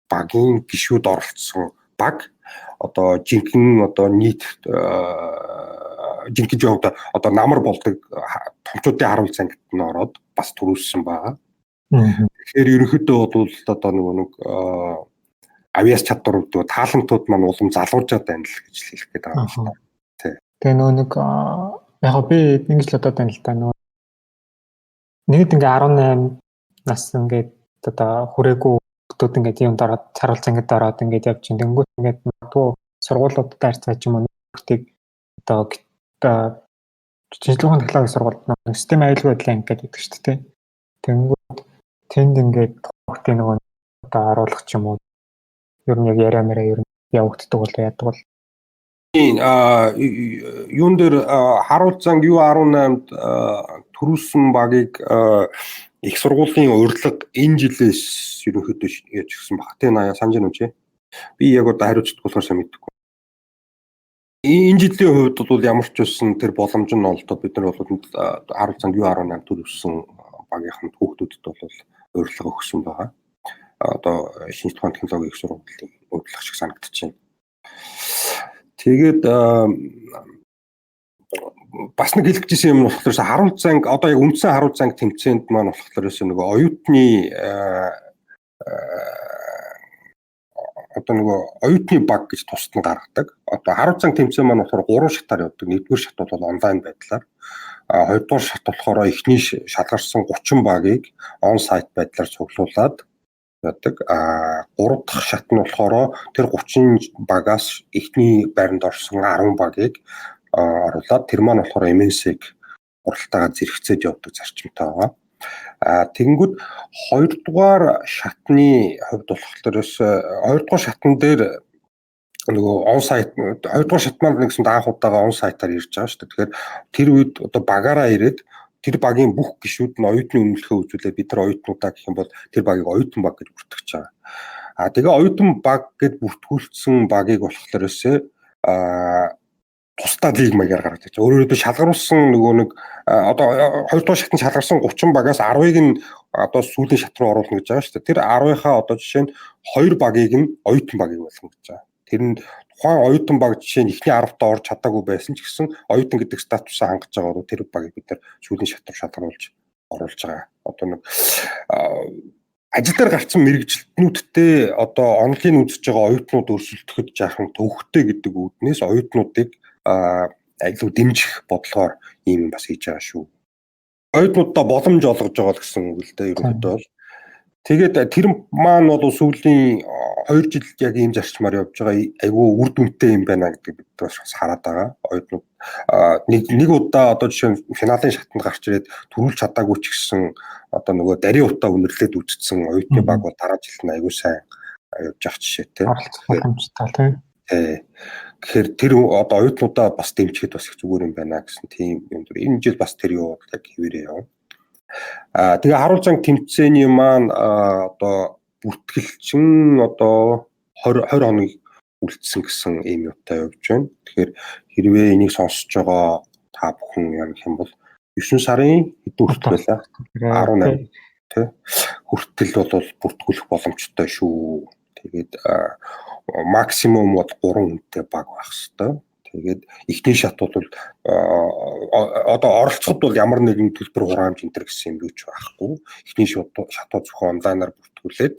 багийн гишүүд оролцсон баг одоо жинхэнэ одоо нийт жинхэнэ жоод одоо намар болдог томчуудын харуул зангид нь ороод бас төрүүлсэн байгаа. Тэгэхээр ерөнхийдөө бол одоо нэг авиас чадвар таалантууд маань улам залуужаад байна л гэж хэлэх гээд байгаа юм байна. Тэгээ нэг яг би ингэж л одоо тань л та нэгд ингээ 18 нас ингээд одоо хүрээгүй хүмүүс ингээд юм дараад харуул зангид ороод ингээд явж чинь тэнгуут ингээд магадгүй сургуулиудад харьцаа ч юм уу нөхөртийг одоо шинжилгээний технологийн сургуульд систем аюулгүй байдлаа ингээд гэдэг шүү дээ. Тэнгуут тэнд ингээд хүүхдийн нөгөө одоо оруулах ч юм уу ер нь яг яриа мэрэ ер нь явагддаг бол яадаг бол юун дээр харуул занг U18-д төрүүлсэн багийг их сургуулийн урилга энэ жилээс ерөнхийдөө яаж гисэн баг. Тэ наяа санаж байна уу? Би яг одоо хариуцдаг болохоор сайн мэдэхгүй. Энэ жилийн хувьд бол ямар ч үсэн тэр боломж нь олдоо бид нар бол харуул занг U18 төрүүлсэн багийнхан хүүхдүүдэд бол урилга өгсөн байгаа. Одоо шинжлэх ухааны технологийн их сургуулийн урилга шиг санагдчихэв. Тэгээд бас нэг хэлэх гэсэн юм болохоор харуул занг одоо яг үндсэн харуул занг тэмцээнд маань болохоор нөгөө оюутны одоо нөгөө оюутны баг гэж тусад нь гаргадаг. Одоо харуул занг тэмцээн маань болохоор 3 шатаар явдаг. Нэгдүгээр шат бол онлайн байдлаар, хоёрдугаар шат болохоор эхний шалгарсан 30 багийг он сайт байдлаар цуглуулад яадаг. 3 дахь шат нь болохоор тэр 30 багаас эхний байранд орсон 10 багийг оруулаад тэр маань болохоор MNC-г уралтаагаар зэрэгцээд явдаг зарчимтай байгаа. Тэгэнгүүт 2 дугаар шатны хувьд болохоор 2 дугаар шатн дээр нөгөө он сайт 2 дугаар шат маань нэгсэн анх удаага он сайтаар ирж байгаа шүү дээ. Тэгэхээр тэр үед одоо багаараа ирээд тэр багийн бүх гишүүд нь оюутны үнэлгээ үзүүлээд бид нар оюутнуудаа гэх юм бол тэр багийг оюутан баг гэж бүртгэж байгаа. Тэгээ оюутан баг гэж бүртгүүлсэн багийг болохоор тусдаа лиг маягаар гаргадаг. Өөрөөр шалгаруулсан нөгөө нэг одоо 2 дугаар шатнд шалгарсан 30 багаас 10-ыг нь одоо сүүлийн шат руу оруулна гэж байгаа шүү дээ. Тэр 10-ынхаа одоо жишээ нь 2 багийг нь оюутан багийг болгоно гэж байгаа. Тэр нь тухайн оюутан баг жишээ нь эхний 10-т орж чадаагүй байсан ч гэсэн оюутан гэдэг статусаа хангаж байгаа бол тэр багийг бид нар сүүлийн шат руу шалгаруулж оруулж байгаа. Одоо нэг ажил дээр гарсан мэрэгжилтнүүдтэй одоо онлайн үзэж байгаа оюутнууд өрсөлдөхэд жаахан төвхтэй гэдэг үүднээс оюутнуудыг илүү дэмжих бодлогоор ийм бас хийж байгаа шүү. Оюутнуудаа боломж олгож байгаа л гэсэн үг л дээ ерөнхийдөө бол. Тэгээд тэр маань бол сүүлийн 2 жил яг ийм зарчмаар явж байгаа айгүй үр дүнтэй юм байна гэдэг бид бас хараад байгаа. Оюутнууд нэг удаа одоо жишээ нь финалийн шатанд гарч ирээд төрүүлж чадаагүй ч гэсэн одоо нөгөө дарийн утаа үнэрлээд үтцсэн оюутны баг бол дараа жилд нь айгүй сайн явж явах жишээтэй. Боломжтой тийм. Тэгэхээр тэр одоо оюутнуудаа бас дэмжихэд бас их зүгээр юм байна гэсэн тийм юм дээр энэ жил бас тэр юу яг хэвээрээ явна. Тэгээ харуул занг тэмцээний маань одоо бүртгэлчин одоо 20 хоног үлдсэн гэсэн ийм юутай явж байна. Тэгэхээр хэрвээ энийг сонсож байгаа та бүхэн яг юм бол 9 сарын хэдэн хүртэл байлаа? 18 тий. Хүртэл бол бүртгүүлэх боломжтой шүү. Тэгээд максимум бол 3 хүнтэй баг байх хэвээр. Тэгээд эхний шатууд бол одоо оролцоход бол ямар нэгэн төлбөр хураамж энэ гэсэн юм юу ч байхгүй. Эхний шатууд зөвхөн онлайнаар бүртгүүлээд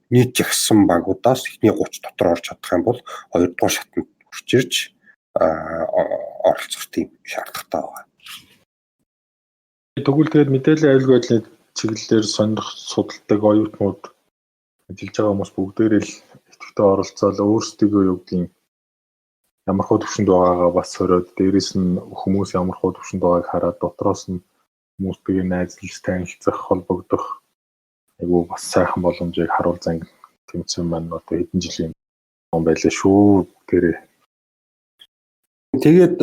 нийт жагсан багуудаас эхний 30 дотор орж чадах юм бол 2 дугаар шатанд хүрч ирж оролцох тийм шаардлагатай байна. Тэгвэл тэгээд мэдээллийн аюулгүй байдлын чиглэлээр сонирх судалдаг оюутнууд ажиллаж байгаа хүмүүс бүгдээрээ л идэвхтэй оролцоод өөрсдөө юу гэдгийг ямар хөө төвшөнд байгаагаа бас хороод дээрэс нь хүмүүс ямар хөө төвшөнд байгааг хараад дотроос нь хүмүүстэйгээ найзлж танилцах, холбогдох айгу бас сайхан боломжийг харуул занг тэмцэн маань одоо хэдэн жилийн юм байлаа шүү гэрээ. Тэгээд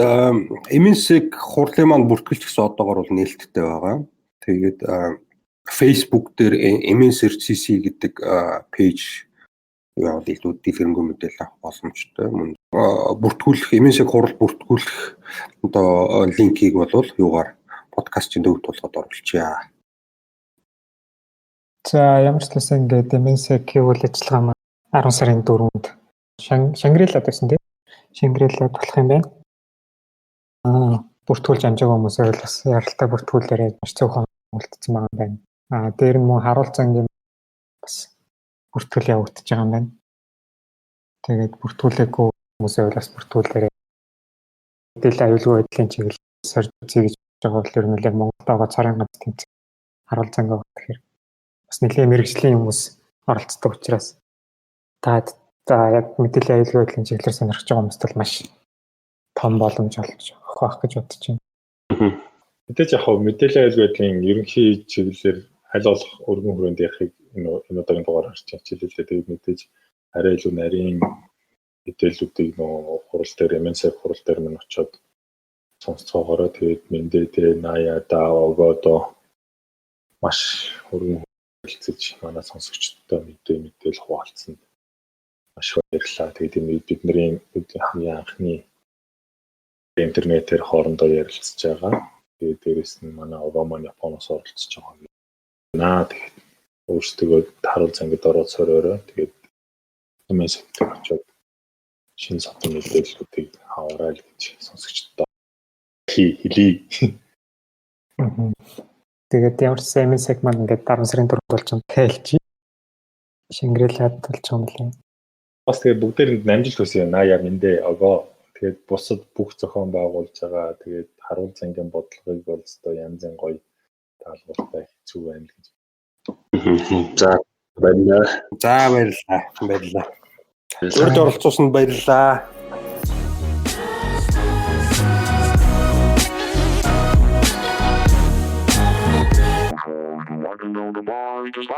MNSEC хурлын маань бүртгэлч гэсэн одоогоор бол нээлттэй байгаа. Тэгээд Facebook дээр MNSEC гэдэг пэйж яваад илүү дэлгэрэнгүй мэдээлэл авах боломжтой. Бүртгүүлэх MNSEC хурал бүртгүүлэх одоо линкийг бол юугаар подкастын төвд болгоод оруулчихъя. За ямар ч талаас ингээд MNSEC-ийн үйл ажиллагаа маань 10 сарын 4-нд Шангрилад байсан тийм. Шангрилад болох юм байна. Бүртгүүлж амжаагүй хүмүүсээ бас яралтай бүртгүүлээрээ маш цөөхөн үлдсэн байгаа юм байна. Дээр нь мөн харуул зангийн бас бүртгэл явагдаж байгаа юм байна. Тэгээд бүртгүүлээгүй хүмүүсээ бас бүртгүүлээрээ мэдээлэл аюулгүй байдлын чиглэл сорж үзье гэж байгаа бол ер нь яг Монголд байгаа цорын ганц тэмцээн харуул занг байгаа тэгэхээр бас нэлээд мэрэгжлийн хүмүүс оролцдог учраас за яг мэдээллийн аюулгүй байдлын чиглэлээр сонирхож байгаа хүмүүст бол маш том боломж олох гэж бодож байна. Мэдээж яг мэдээллийн аюулгүй байдлын ерөнхий чиглэлээр аль болох өргөн хүрээнд ярихыг энэ удаагийн дугаар харж хичээлээ. Тэгээд мэдээж арай илүү нарийн мэдээллүүдийг хурал дээр MNSEC хурал дээр мань очиод сонсцоогоороо тэгээд мэндээ 80 даавгоо маш өргөн хэлцэж манай сонсогчдод мэдээлэл хуваалцсан. Маш баярлалаа. Тэгээд бидний хамгийн анхны интернетээр хоорондоо ярилцж байгаа. Тэгээд дээрэс нь манай Обама Японоос оролцож байгаа. Тэгээд өөрсдөө харуул зангид ороод соройроо тэгээд MNSEC-тэй очиод шинэ сатан мэдээллүүдийг аваарай л гэж сонсогчдод хэлье. Тэгээд ямар ч MNSEC маань ингээд 10 сарын 4-нд болж байгаа тайлж Шангрилад болж байгаа юм лээ. Бас тэгээд бүгдээр намжилт хүсье. Наяа мэндэ огоо. Тэгээд бусад бүх зохион байгуулж байгаа. Тэгээд харуул зангийн бодлогыг бол өстой янзын гоё таалбартай хэцүү байна гэж. За баярлалаа. Баярлалаа. Урд оролцсонд баярлалаа. I don't know the boy, just